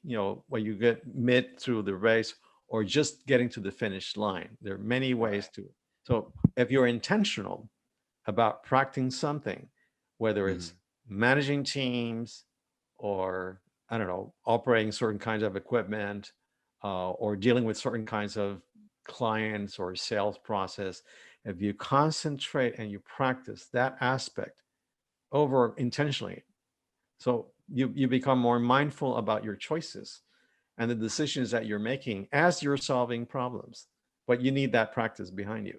when you get mid through the race or just getting to the finish line. There are many ways to. So if you're intentional about practicing something, whether it's managing teams or, I don't know, operating certain kinds of equipment, or dealing with certain kinds of clients or sales process, if you concentrate and you practice that aspect over intentionally, so you become more mindful about your choices and the decisions that you're making as you're solving problems. But you need that practice behind you.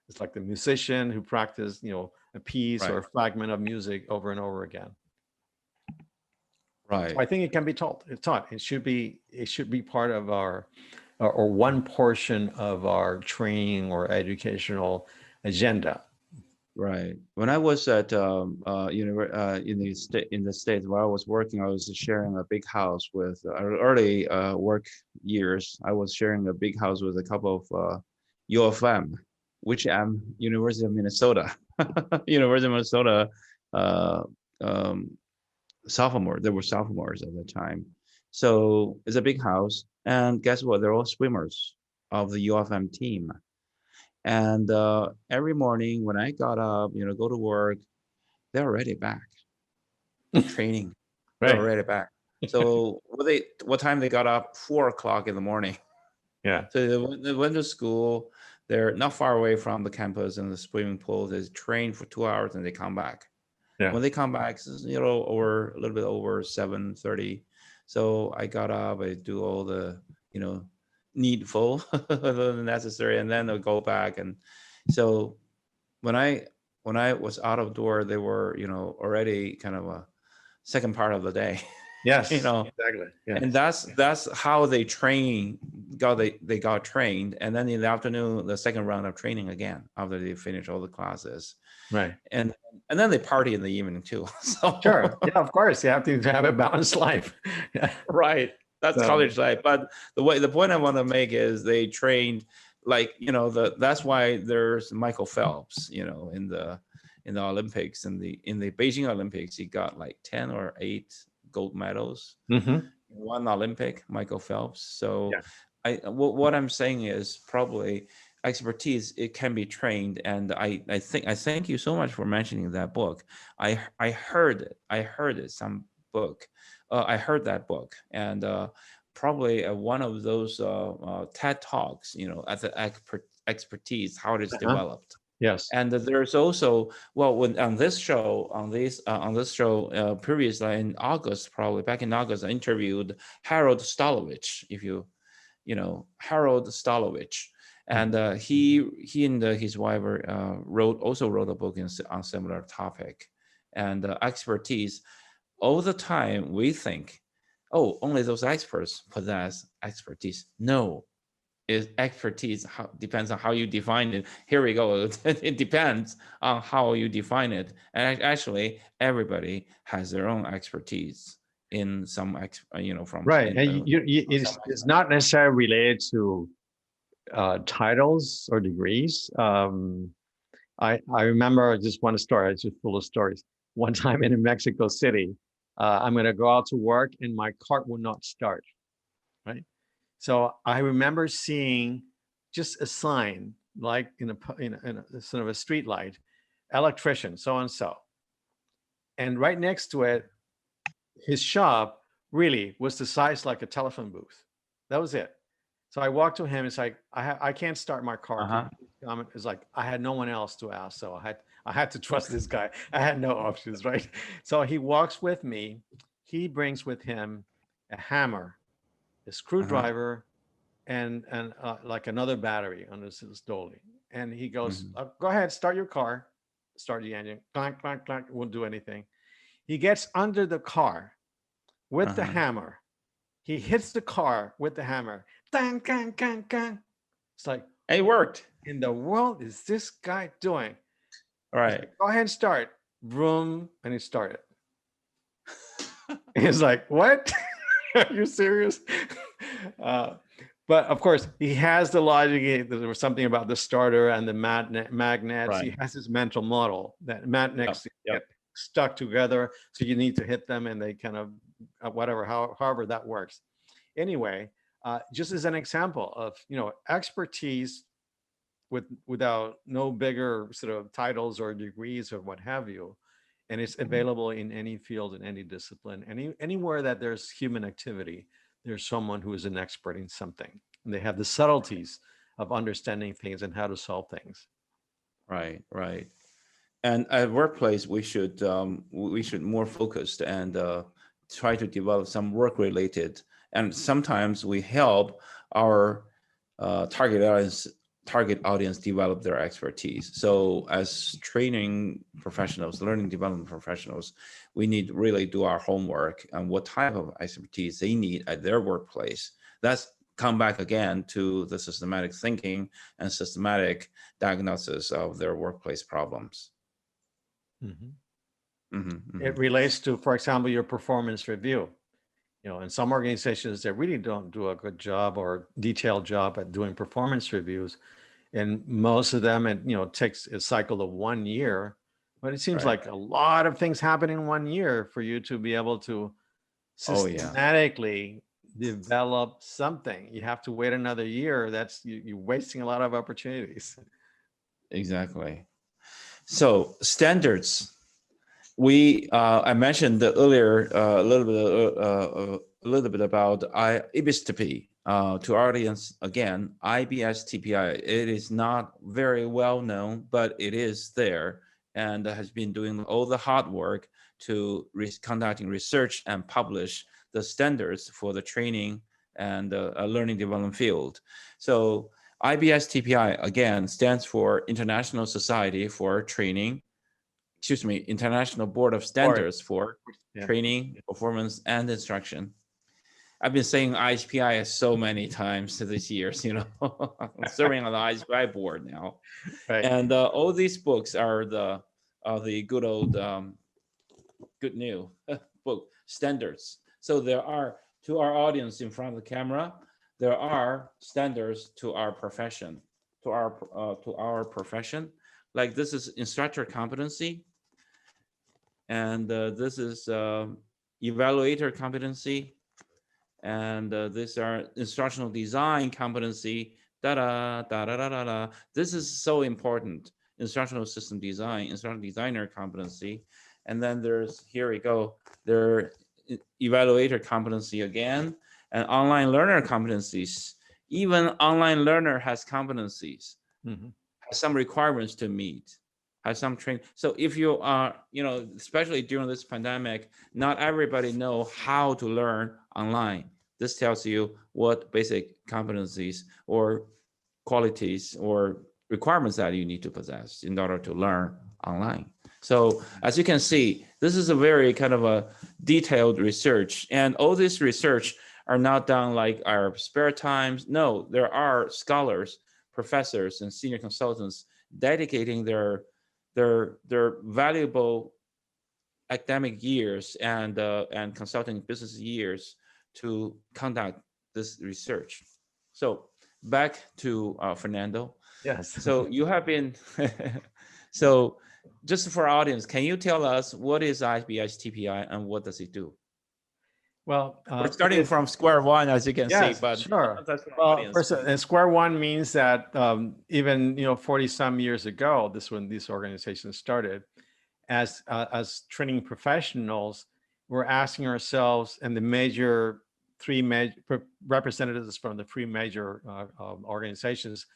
It's like the musician who practiced, a piece or Right. a fragment of music over and over again. Right. So I think it can be taught. It should be part of our, or one portion of our training or educational agenda. Right. When I was at in the States where I was working, I was sharing a big house with early work years. I was sharing a big house with a couple of U of M, which am University of Minnesota, University of Minnesota uh, um, sophomore. There were sophomores at the time, so it's a big house. And guess what? They're all swimmers of the U of M team. And every morning when I got up, go to work, they're already back training. They're Right. already back. So what time they got up? 4 o'clock in the morning. Yeah. So they went to school. They're not far away from the campus and the swimming pool. They train for 2 hours and they come back. Yeah. When they come back, over a little bit over 7:30. So I got up, I do all the, needful, the necessary, and then they'll go back. And so when I was out of door, they were, already kind of a second part of the day, Yes. you know, Exactly. Yeah. and that's how they they got trained. And then in the afternoon, the second round of training again after they finish all the classes. Right. And then they party in the evening too. So Sure. Yeah. Of course, you have to have a balanced life. Yeah. right, that's So, college life. But the point I want to make is they trained like, that's why there's Michael Phelps, in the Olympics, in the Beijing Olympics, he got like 10 or 8 gold medals. One Olympic, Michael Phelps. So yeah. what I'm saying is probably expertise, it can be trained. And I thank you so much for mentioning that book. I heard it some book. I heard that book, and probably one of those TED talks, at the expertise, how it is Uh-huh. developed. Yes. And there's also, well, when on this show, previously in August, probably back in August, I interviewed Harold Stolovich. If you know Harold Stolovich, and he and his wife also wrote a book on similar topic, and expertise. All the time we think, oh, only those experts possess expertise. No, is expertise depends on how you define it. Here we go. It depends on how you define it. And actually, everybody has their own expertise in some, Right. And it's not necessarily related to titles or degrees. I remember just one story. It's just full of stories. One time in Mexico City, I'm going to go out to work and my cart will not start. Right. So I remember seeing just a sign like in a sort of a street light, electrician, so and so. And right next to it, his shop really was the size like a telephone booth. That was it. So I walked to him. It's like, I can't start my car. It's like, I had no one else to ask. So I had to trust this guy. I had no options, right? So he walks with me. He brings with him a hammer, a screwdriver, and like another battery on this dolly. And he goes, go ahead, start your car. Start the engine. Clank, clank, clank. Won't do anything. He gets under the car with the hammer. He hits the car with the hammer. Dang, dang, dang, dang. It's like, it worked. In the world is this guy doing? All right. Like, go ahead and start. Vroom, and he started. He's like, what? Are you serious? But of course, he has the logic. There was something about the starter and the magnets. Right. He has his mental model that magnets get stuck together. So you need to hit them and they kind of, whatever, however that works. Anyway, just as an example of, expertise without no bigger sort of titles or degrees or what have you. And it's available in any field, in any discipline, anywhere that there's human activity, there's someone who is an expert in something. And they have the subtleties of understanding things and how to solve things. Right, right. And at workplace, we should more focused and try to develop some work-related. And sometimes we help our target audience develop their expertise. So as training professionals, learning development professionals, we need to really do our homework on what type of expertise they need at their workplace. That's come back again to the systematic thinking and systematic diagnosis of their workplace problems. It relates to, for example, your performance review. In some organizations that really don't do a good job or detailed job at doing performance reviews, and most of them, it takes a cycle of 1 year, but it seems like a lot of things happen in 1 year for you to be able to systematically develop something. You have to wait another year. That's you're wasting a lot of opportunities. Exactly. So standards. I mentioned earlier a little bit about IBSTP. To our audience, again, IBSTPI, it is not very well known, but it is there and has been doing all the hard work to conducting research and publish the standards for the training and learning development field. So IBSTPI, again, stands for International Society for Training, International Board of Standards for Training, Performance, and Instruction. I've been saying IHPI so many times this years, I'm serving on the IHPI board now. Right. And all these books are the good old, good new book standards. So there are, to our audience in front of the camera, there are standards to our profession, to our profession. Like this is instructor competency. And this is evaluator competency. And these are instructional design competency. This is so important. Instructional system design, instructional designer competency. And then here we go, there evaluator competency again, and online learner competencies. Even online learner has competencies. some requirements to meet, has some training. So if you are, especially during this pandemic, not everybody know how to learn online. This tells you what basic competencies or qualities or requirements that you need to possess in order to learn online. So as you can see, this is a very kind of a detailed research, and all this research are not done like our spare times. No, there are scholars, professors, and senior consultants dedicating their valuable academic years and consulting business years to conduct this research. So back to Fernando. Yes. So you have been, so just for our audience, can you tell us what is IBS TPI and what does it do? Well, We're starting from square one, as you can see, yes, but sure. that's for our Well, audience. first, square one means that even 40 some years ago, this when these organizations started, as training professionals, we're asking ourselves, and the three major representatives from the three major organizations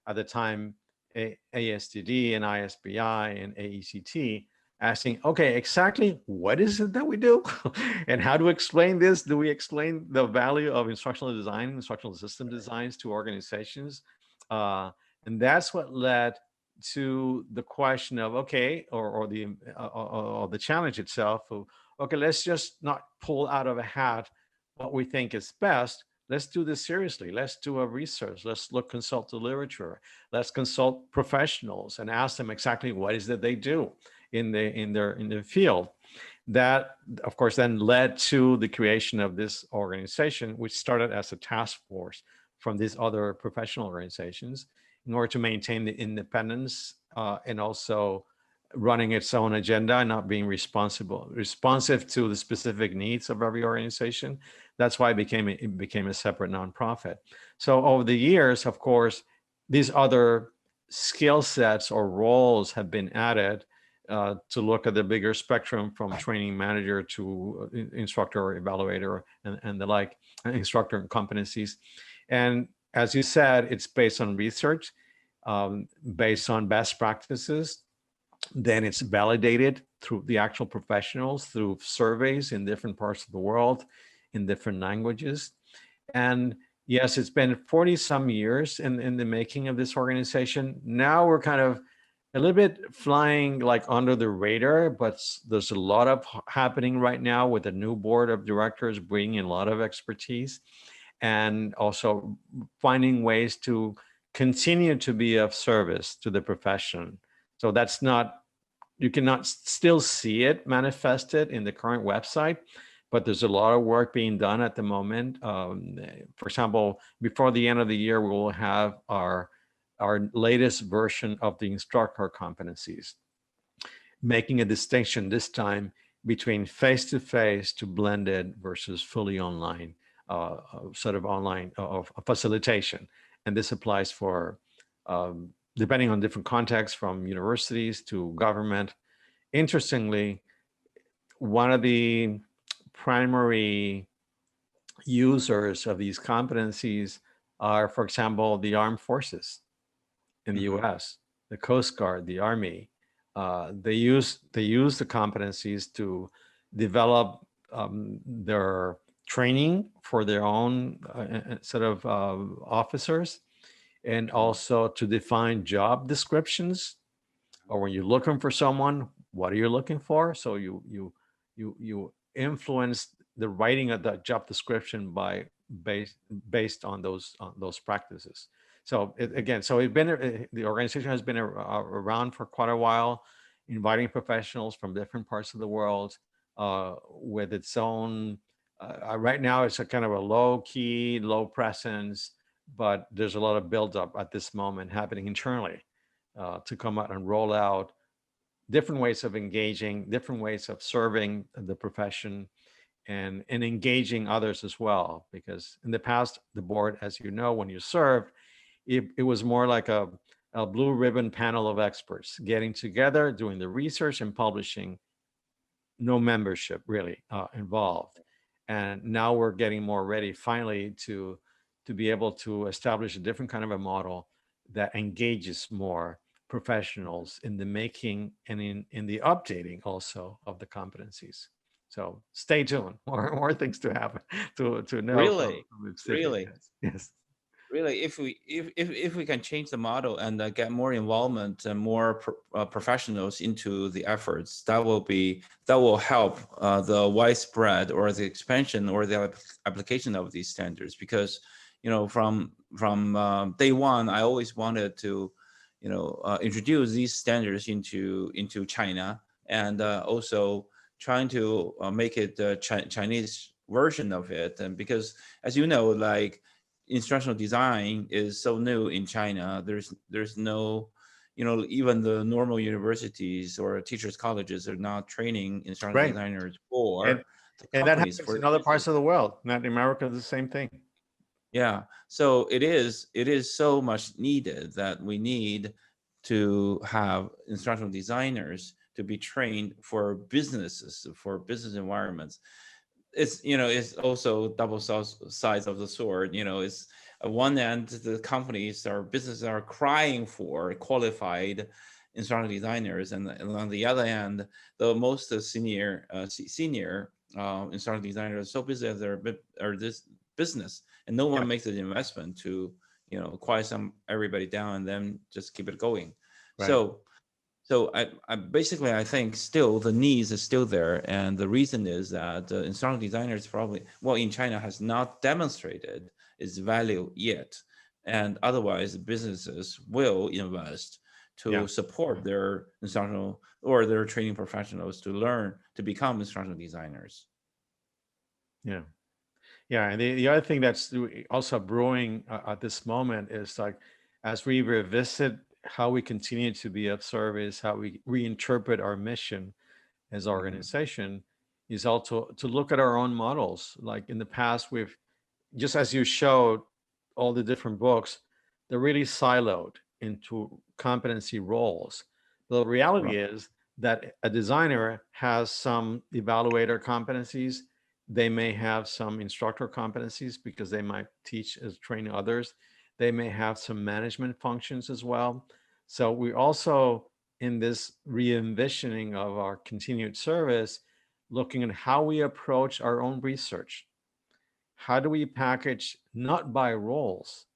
at the time, ASTD and ISBI and AECT, asking, okay, exactly what is it that we do? And how do we explain this? Do we explain the value of instructional design, instructional system designs to organizations? And that's what led to the question of, okay, or the challenge itself of, okay, let's just not pull out of a hat what we think is best. Let's do this seriously. Let's do a research. Let's consult the literature. Let's consult professionals and ask them exactly what is that they do in their field. That, of course, then led to the creation of this organization, which started as a task force from these other professional organizations in order to maintain the independence and also running its own agenda and not being responsive to the specific needs of every organization. That's why it became a separate nonprofit. So over the years, of course, these other skill sets or roles have been added to look at the bigger spectrum, from training manager to instructor or evaluator and the like, instructor and competencies. And as you said, it's based on research, based on best practices. Then it's validated through the actual professionals, through surveys in different parts of the world, in different languages. And yes, it's been 40 some years in the making of this organization. Now we're kind of a little bit flying like under the radar, but there's a lot of happening right now with the new board of directors bringing in a lot of expertise and also finding ways to continue to be of service to the profession. So that's not, you cannot still see it manifested in the current website, but there's a lot of work being done at the moment. For example, before the end of the year, we will have our latest version of the instructor competencies, making a distinction this time between face-to-face to blended versus fully online, sort of online facilitation. And this applies for, depending on different contexts, from universities to government. Interestingly, one of the primary users of these competencies are, for example, the armed forces in the US, the Coast Guard, the Army. They use the competencies to develop their training for their own sort of officers, and also to define job descriptions. Or when you're looking for someone, what are you looking for? So you influence the writing of that job description by based on those practices. So again, so the organization has been around for quite a while, inviting professionals from different parts of the world with its own. Right now, it's a kind of a low key, low presence, but there's a lot of buildup at this moment happening internally to come out and roll out different ways of engaging, different ways of serving the profession, and engaging others as well. Because in the past, the board, as you know, when you served, it was more like a blue ribbon panel of experts getting together, doing the research and publishing, no membership really involved. And now we're getting more ready finally to be able to establish a different kind of a model that engages more professionals in the making and in the updating also of the competencies. So stay tuned. More things to happen to know Really, from the city. really. Yes. Yes. Really, if we can change the model and get more involvement and more professionals into the efforts, that will help the widespread or the expansion or the application of these standards. Because from day one, I always wanted to introduce these standards into China, and also trying to make it the Chinese version of it. And because, as you know, like, instructional design is so new in China. There's no, even the normal universities or teachers colleges are not training instructional Right. designers And for the and that companies happens for in the other business. parts of the world. Not in America, the same thing. Yeah, so it is so much needed that we need to have instructional designers to be trained for businesses, for business environments. It's also double sides of the sword. It's at one end, the companies or businesses are crying for qualified instructional designers, and on the other end, the most senior instructional designers are so busy as this business, and no Yeah. one makes the investment to quiet everybody down and then just keep it going. Right. So I basically, I think still the needs is still there, and the reason is that the instructional designers probably, well, in China, has not demonstrated its value yet, and otherwise businesses will invest Yeah. to support their instructional or their training professionals to learn to become instructional designers. Yeah. Yeah, and the other thing that's also brewing at this moment is like, as we revisit how we continue to be of service, how we reinterpret our mission as an Mhm. organization, is also to look at our own models. Like in the past, we've, just as you showed all the different books, they're really siloed into competency roles. The Right. reality is that a designer has some evaluator competencies. They may have some instructor competencies because they might teach as train others. They may have some management functions as well. So we also, in this re-envisioning of our continued service, looking at how we approach our own research. How do we package not by roles,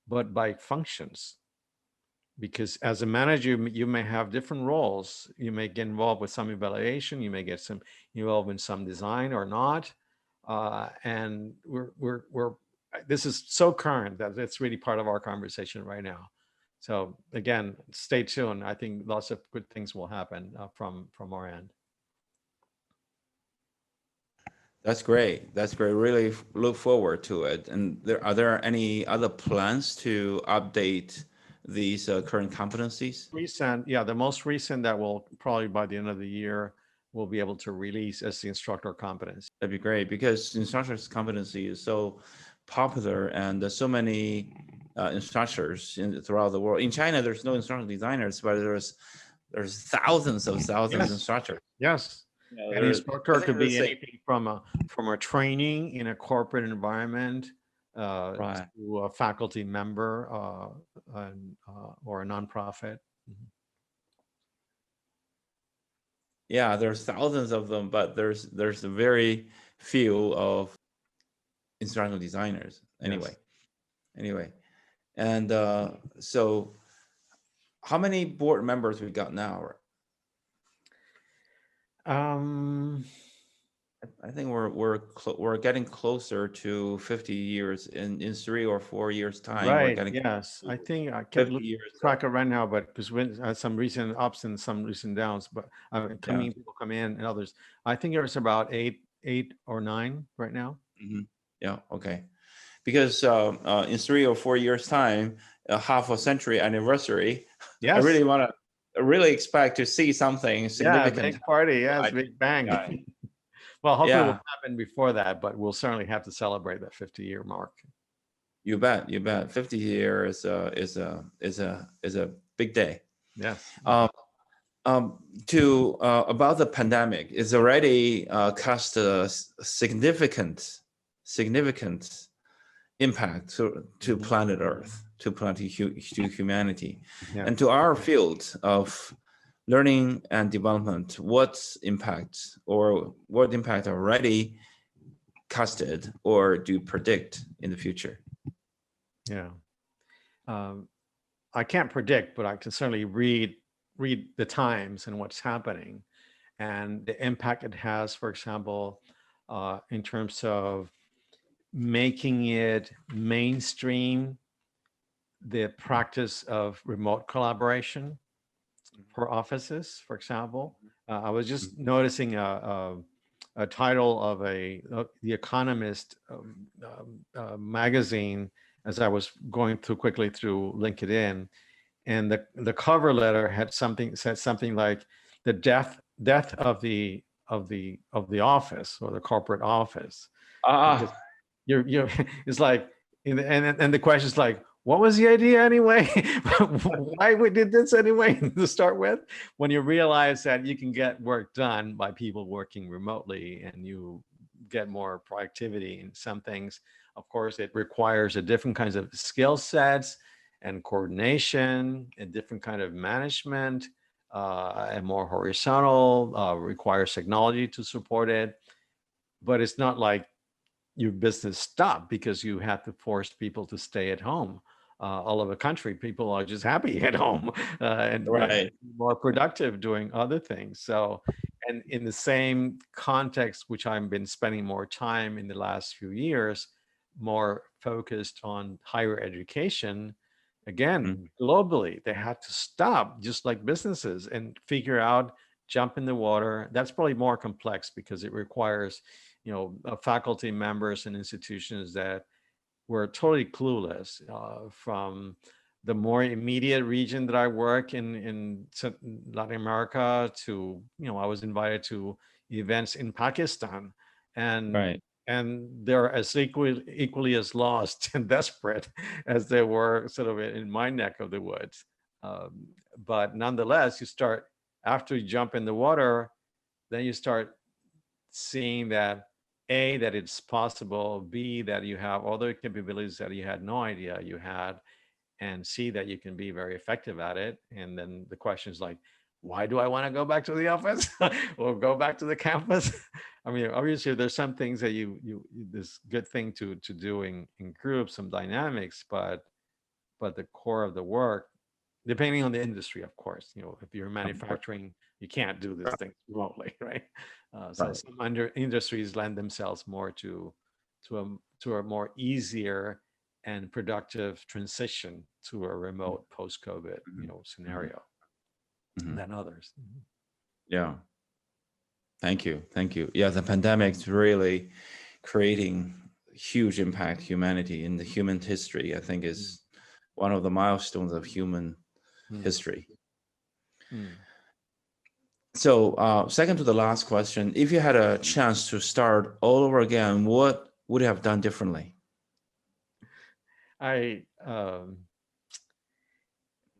but by functions? Because as a manager, you may have different roles. You may get involved with some evaluation. You may get some involved in some design or not. And we're this is so current that it's really part of our conversation right now. So again, stay tuned. I think lots of good things will happen from our end. That's great. That's great. Really look forward to it. And are there any other plans to update these current competencies? Yeah, the most recent that will probably by the end of the year we'll be able to release as the instructor competence. That'd be great, because instructors competency is so popular, and there's so many instructors throughout the world. In China, there's no instructional designers, but there's thousands of Yes, instructors. yes. An I instructor think could the be same. anything from a training in a corporate environment Right. to a faculty member or a nonprofit. Mhm. Yeah, there's thousands of them, but there's very few of instructional designers. Yes. Anyway, and so how many board members we got now? Um, I think we're getting closer to 50 years in 3 or 4 years time. We're right. getting Yes. to I think I can't 50 look years. track it right now, but because when some recent ups and some recent downs, but Yeah. people come in and others. I think there's about eight or nine right now. Mhm. Yeah. Okay. Because in 3 or 4 years time, a half a century anniversary, I Yes. really want to really expect to see something Yeah. significant. Big party. Yes. I- Big bang. Yeah. Well, hopefully it will Yeah. happen before that, but we'll certainly have to celebrate that 50-year mark. You bet. You bet. 50 years is a big day. Yes. Um, to about the pandemic, it's already cast a significant impact to planet Earth, to humanity, Yeah. and to our field of learning and development. What impact already casted or do you predict in the future? Yeah. I can't predict, but I can certainly read the times and what's happening and the impact it has, for example, in terms of making it mainstream, the practice of remote collaboration for offices, for example. I was just noticing a title of The Economist magazine as I was going quickly through LinkedIn, and the cover letter said something like the death of the office or the corporate office. Because you're it's like and the question is like, what was the idea anyway? Why we did this anyway to start with? When you realize that you can get work done by people working remotely and you get more productivity in some things, of course, it requires a different kinds of skill sets and coordination and different kind of management and more horizontal, requires technology to support it. But it's not like your business stopped because you had to force people to stay at home. All over the country, people are just happy at home and Right. more productive doing other things. So, and in the same context, which I've been spending more time in the last few years, more focused on higher education, again, globally, they had to stop just like businesses and figure out, jump in the water. That's probably more complex because it requires faculty members and institutions that were totally clueless, from the more immediate region that I work in Latin America to, I was invited to events in Pakistan, and Right. and they're as equally as lost and desperate as they were sort of in my neck of the woods. But nonetheless, after you jump in the water, then you start seeing that that it's possible, B, that you have other capabilities that you had no idea you had, and C, that you can be very effective at it. And then the question is like, why do I want to go back to the office or go back to the campus? I mean, obviously there's some things that this good thing to do in groups, some dynamics, but the core of the work, depending on the industry, of course, if you're manufacturing, you can't do this thing remotely, right? So some industries lend themselves more to a more easier and productive transition to a remote post-COVID, scenario than others. Yeah. Thank you. Yeah, the pandemic's really creating huge impact humanity in the human history. I think is one of the milestones of human history. So second to the last question, if you had a chance to start all over again, what would you have done differently?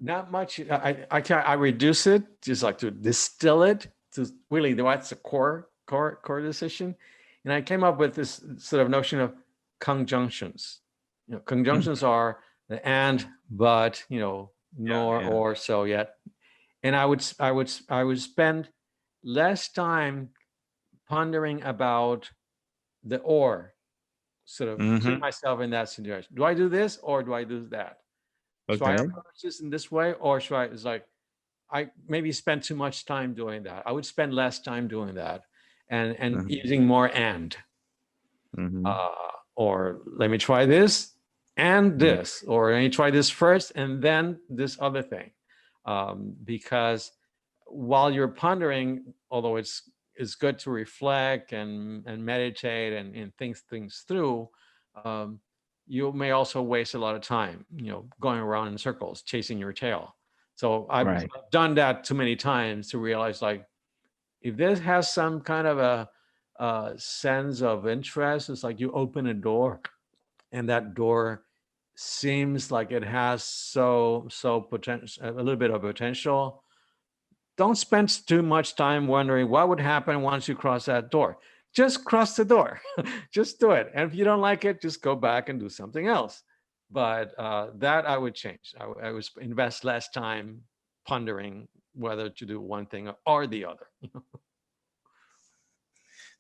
Not much. I reduce it, just like to distill it to really what's the core decision. And I came up with this sort of notion of conjunctions. Conjunctions are the and, but, nor, or, so, yet. And I would spend less time pondering about the or, sort of put myself in that situation. Do I do this or do I do that? Should I approach this in this way, or should it's like I maybe spend too much time doing that? I would spend less time doing that, and using more and, or let me try this and this, or let me try this first and then this other thing, because while you're pondering, although it's good to reflect and meditate and think things through, you may also waste a lot of time, going around in circles, chasing your tail. So I've done that too many times to realize, like, if this has some kind of a sense of interest, it's like you open a door and that door seems like it has so potential, a little bit of potential. Don't spend too much time wondering what would happen once you cross that door. just cross the door. Just do it. And if you don't like it, just go back and do something else. But that I would change. I would invest less time pondering whether to do one thing or the other.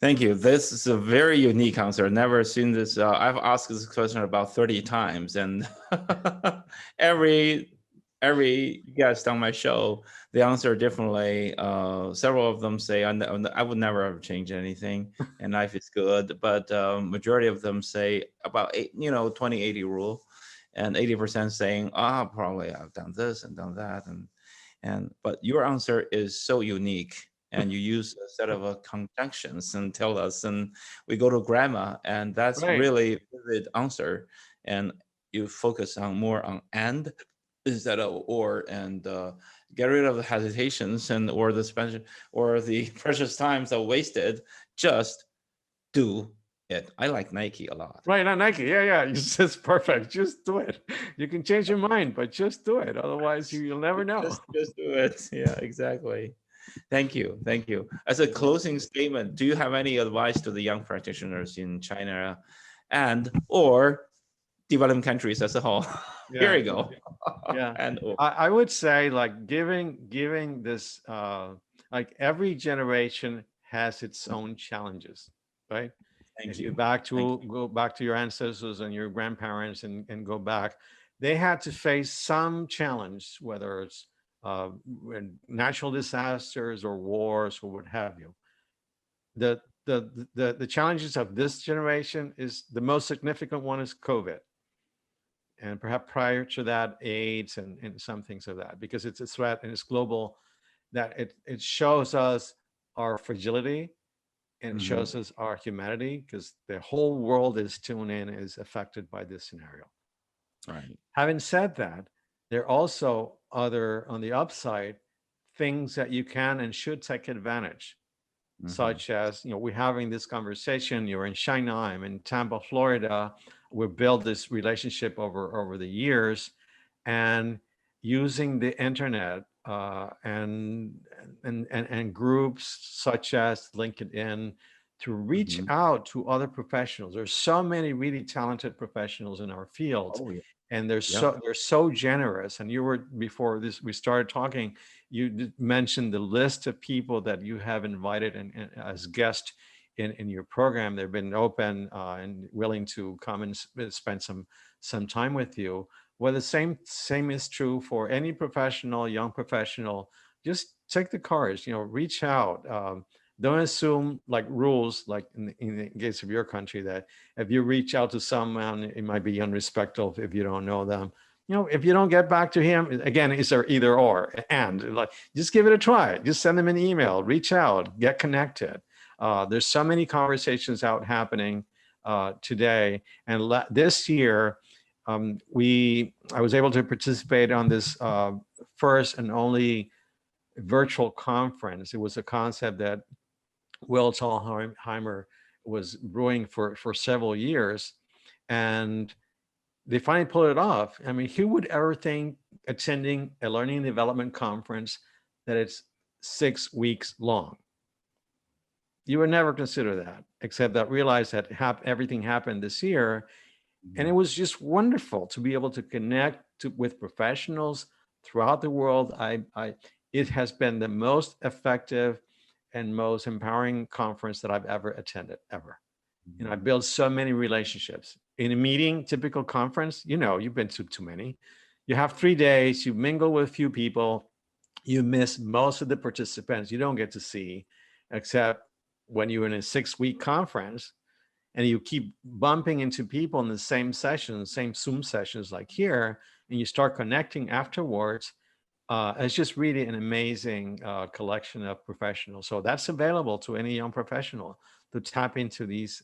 Thank you. This is a very unique answer. Never seen this. I've asked this question about 30 times, and every guest on my show, they answer differently. Several of them say, I would never have changed anything, and life is good. But majority of them say about 20-80 rule, and 80% saying, probably I've done this and done that, but your answer is so unique, and you use a set of conjunctions and tell us, and we go to grammar, and that's Right. really vivid answer, and you focus on more on and instead of or, and get rid of the hesitations and or the suspension or the precious times that wasted. Just do it. I like Nike a lot. Right, not Nike. Yeah. It's perfect. Just do it. You can change your mind, but just do it. Otherwise, you'll never know. Just do it. Yeah, exactly. Thank you. Thank you. As a closing statement, do you have any advice to the young practitioners in China and or developing countries as a whole? Here you go. Yeah. And I would say like giving this like every generation has its own challenges, right? thank If you. you go back to your ancestors and your grandparents and go back, they had to face some challenge, whether it's natural disasters or wars or what have you. The challenges of this generation is the most significant one is COVID, and perhaps prior to that, AIDS and some things of that, because it's a threat and it's global. That it shows us our fragility, and it shows us our humanity, because the whole world is tuned in, is affected by this scenario. Right. Having said that, there are also other, on the upside, things that you can and should take advantage, such as, we're having this conversation, you're in China, I'm in Tampa, Florida. We've built this relationship over the years, and using the internet and groups such as LinkedIn to reach out to other professionals. There's so many really talented professionals in our field, Oh, yeah. and they're so generous. And you were, before this we started talking, you mentioned the list of people that you have invited and as guests in your program. They've been open and willing to come and spend some time with you. Well, the same is true for any professional, young professional. Just take the courage, reach out. Don't assume like rules, like in the case of your country, that if you reach out to someone, it might be unrespectful if you don't know them. If you don't get back to him, again, it's either or, and like, just give it a try. Just send them an email, reach out, get connected. There's so many conversations out happening today. And this year, I was able to participate on this first and only virtual conference. It was a concept that Will Tallheimer was brewing for several years, and they finally pulled it off. I mean, who would ever think attending a learning and development conference that it's 6 weeks long? You would never consider that, except that realize that everything happened this year. And it was just wonderful to be able to connect with professionals throughout the world. It has been the most effective and most empowering conference that I've ever attended, ever. I built so many relationships. In a meeting, typical conference, you've been to too many. You have 3 days, you mingle with a few people, you miss most of the participants. You don't get to see, except when you're in a 6-week conference and you keep bumping into people in the same sessions, same Zoom sessions like here, and you start connecting afterwards. It's just really an amazing collection of professionals. So that's available to any young professional to tap into these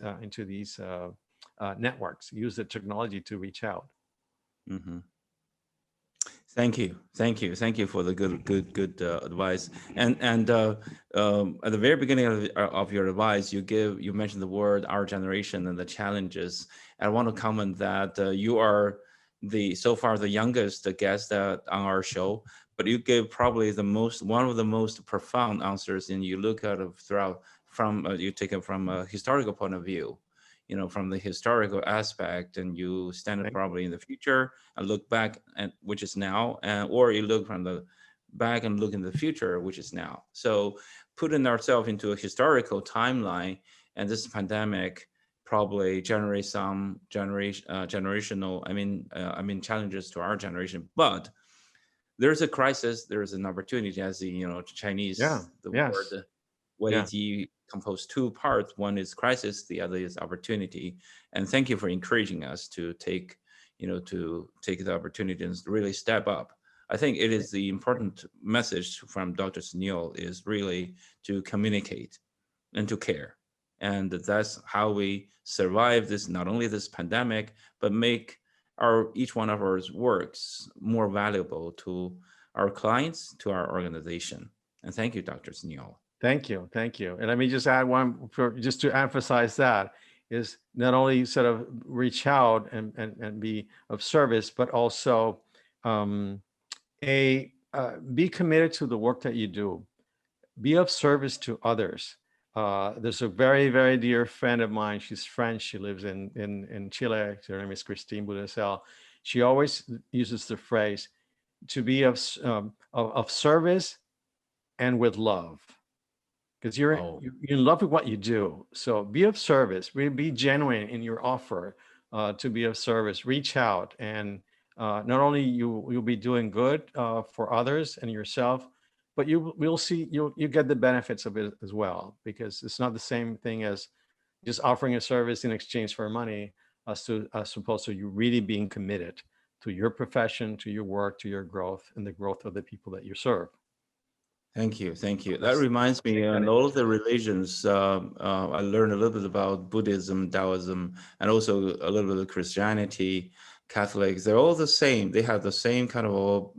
networks, use the technology to reach out. Thank you for the good advice. And at the very beginning of your advice, you mentioned the word "our generation" and the challenges. I want to comment that you are so far the youngest guest on our show, but you gave probably one of the most profound answers. And you look at it throughout from you take it from a historical point of view, from the historical aspect, and you stand it Thank you. probably in the future and look back at which is now, or you look from the back and look in the future, which is now. So putting ourselves into a historical timeline, and this pandemic probably generates some generational, challenges to our generation. But there's a crisis, there's an opportunity, as the Yeah. Chinese, the Yes. word Yeah. Weiji composed two parts. One is crisis, the other is opportunity. And thank you for encouraging us to take the opportunity and really step up. I think it is the important message from Dr. Senior is really to communicate and to care. And that's how we survive this, not only this pandemic, but make our each one of our works more valuable to our clients, to our organization. And thank you, Dr. Senior. Thank you. Thank you. And let me just add one just to emphasize that is not only sort of reach out and be of service, but also be committed to the work that you do. Be of service to others. There's a very, very dear friend of mine. She's French. She lives in Chile. Her name is Christine Boudessel. She always uses the phrase to be of service and with love, because you're in love with what you do. So be of service. Be genuine in your offer to be of service. Reach out, and not only you'll be doing good for others and yourself, but you get the benefits of it as well, because it's not the same thing as just offering a service in exchange for money, as opposed to you really being committed to your profession, to your work, to your growth, and the growth of the people that you serve. Thank you. Thank you. That Let's reminds me, take that in into all of the religions, I learned a little bit about Buddhism, Taoism, and also a little bit of Christianity, Catholics. They're all the same. They have the same kind of,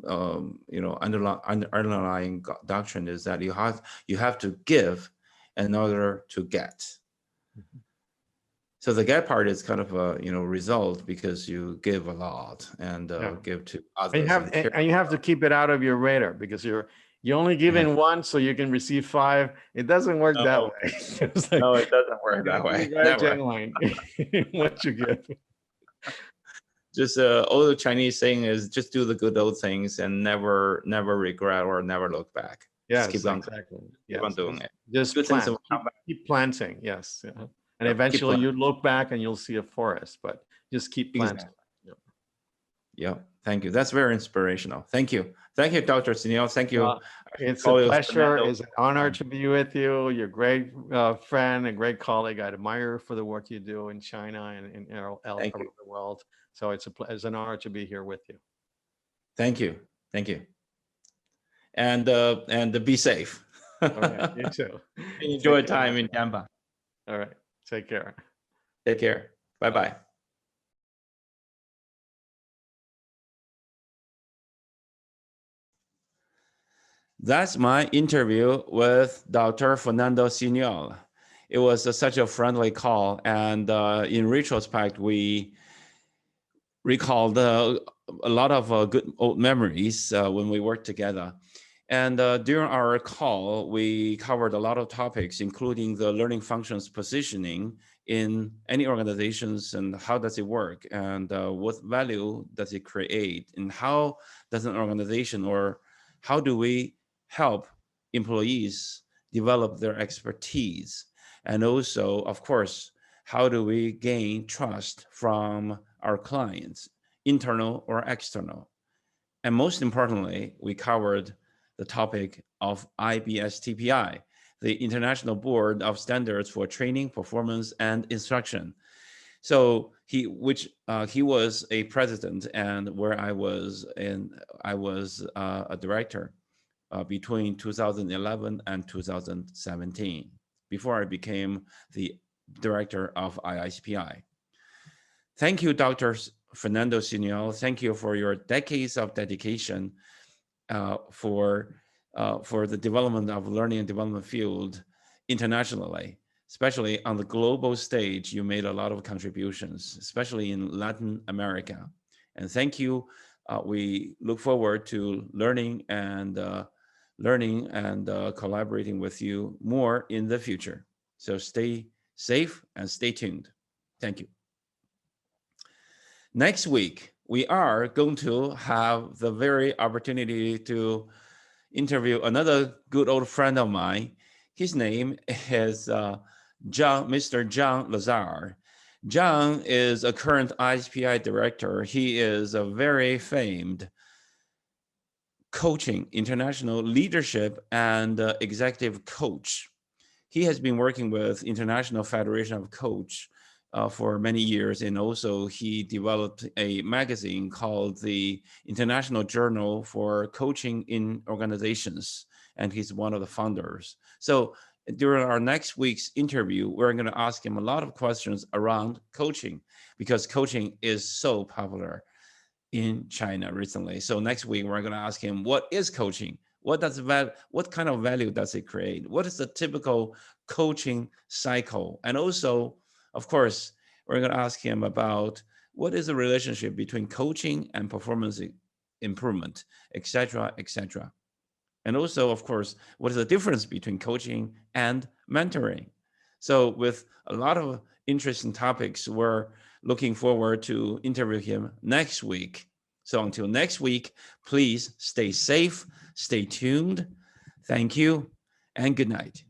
underlying doctrine is that you have to give in order to get. So the get part is kind of a result, because you give a lot and Yeah. give to And others and care. you have to keep it out of your radar, because you're only giving one so you can receive five. It doesn't work that No, way. It's like, no, it doesn't you work that gotta be way. very Never. genuine in what you give. Just all the Chinese saying is just do the good old things and never regret or never look back. Just Yes, keep on exactly. keep on Yes, doing it. just Good things plant. will come back. Keep planting. Yes, yeah. And Keep eventually planting. you look back and you'll see a forest. But just keep planting. Exactly. Yep. Yeah. Thank you. That's very inspirational. Thank you. Thank you, Dr. Senior. Thank you. Well, I should it's a call you pleasure. Fernando. It's an honor to be with you. You're a great friend and great colleague. I admire you for the work you do in China and around Thank you. the world. So it's an honor to be here with you. Thank you. Thank you. And be safe. All right, you too. Enjoy Take care. time in Tampa. All right, take care. Take care. Bye-bye. That's my interview with Dr. Fernando Senior. It was such a friendly call, and in retrospect, we recalled a lot of good old memories when we worked together. And during our call, we covered a lot of topics, including the learning functions positioning in any organizations, and how does it work, and what value does it create, and how does an organization, or how do we help employees develop their expertise, and also, of course, how do we gain trust from our clients, internal or external. And most importantly, we covered the topic of IBSTPI, the International Board of Standards for Training, Performance, and Instruction. So he was a president, and where I was a director between 2011 and 2017, before I became the director of IICPI. Thank you, Dr. Fernando Senior. Thank you for your decades of dedication for the development of learning and development field internationally, especially on the global stage. You made a lot of contributions, especially in Latin America. And thank you. We look forward to learning and collaborating with you more in the future. So stay safe and stay tuned. Thank you. Next week, we are going to have the very opportunity to interview another good old friend of mine. His name is Mr. John Lazar. John is a current ISPI director. He is a very famed coaching, international leadership, and executive coach. He has been working with International Federation of Coach for many years, and also he developed a magazine called the International Journal for Coaching in Organizations, and he's one of the founders. So during our next week's interview, we're going to ask him a lot of questions around coaching, because coaching is so popular in China recently. So next week, we're going to ask him, what is coaching? What kind of value does it create? What is the typical coaching cycle? And also, of course, we're going to ask him about what is the relationship between coaching and performance improvement, et cetera, et cetera. And also, of course, what is the difference between coaching and mentoring? So with a lot of interesting topics, we're looking forward to interview him next week. So until next week, please stay safe, stay tuned. Thank you, and good night.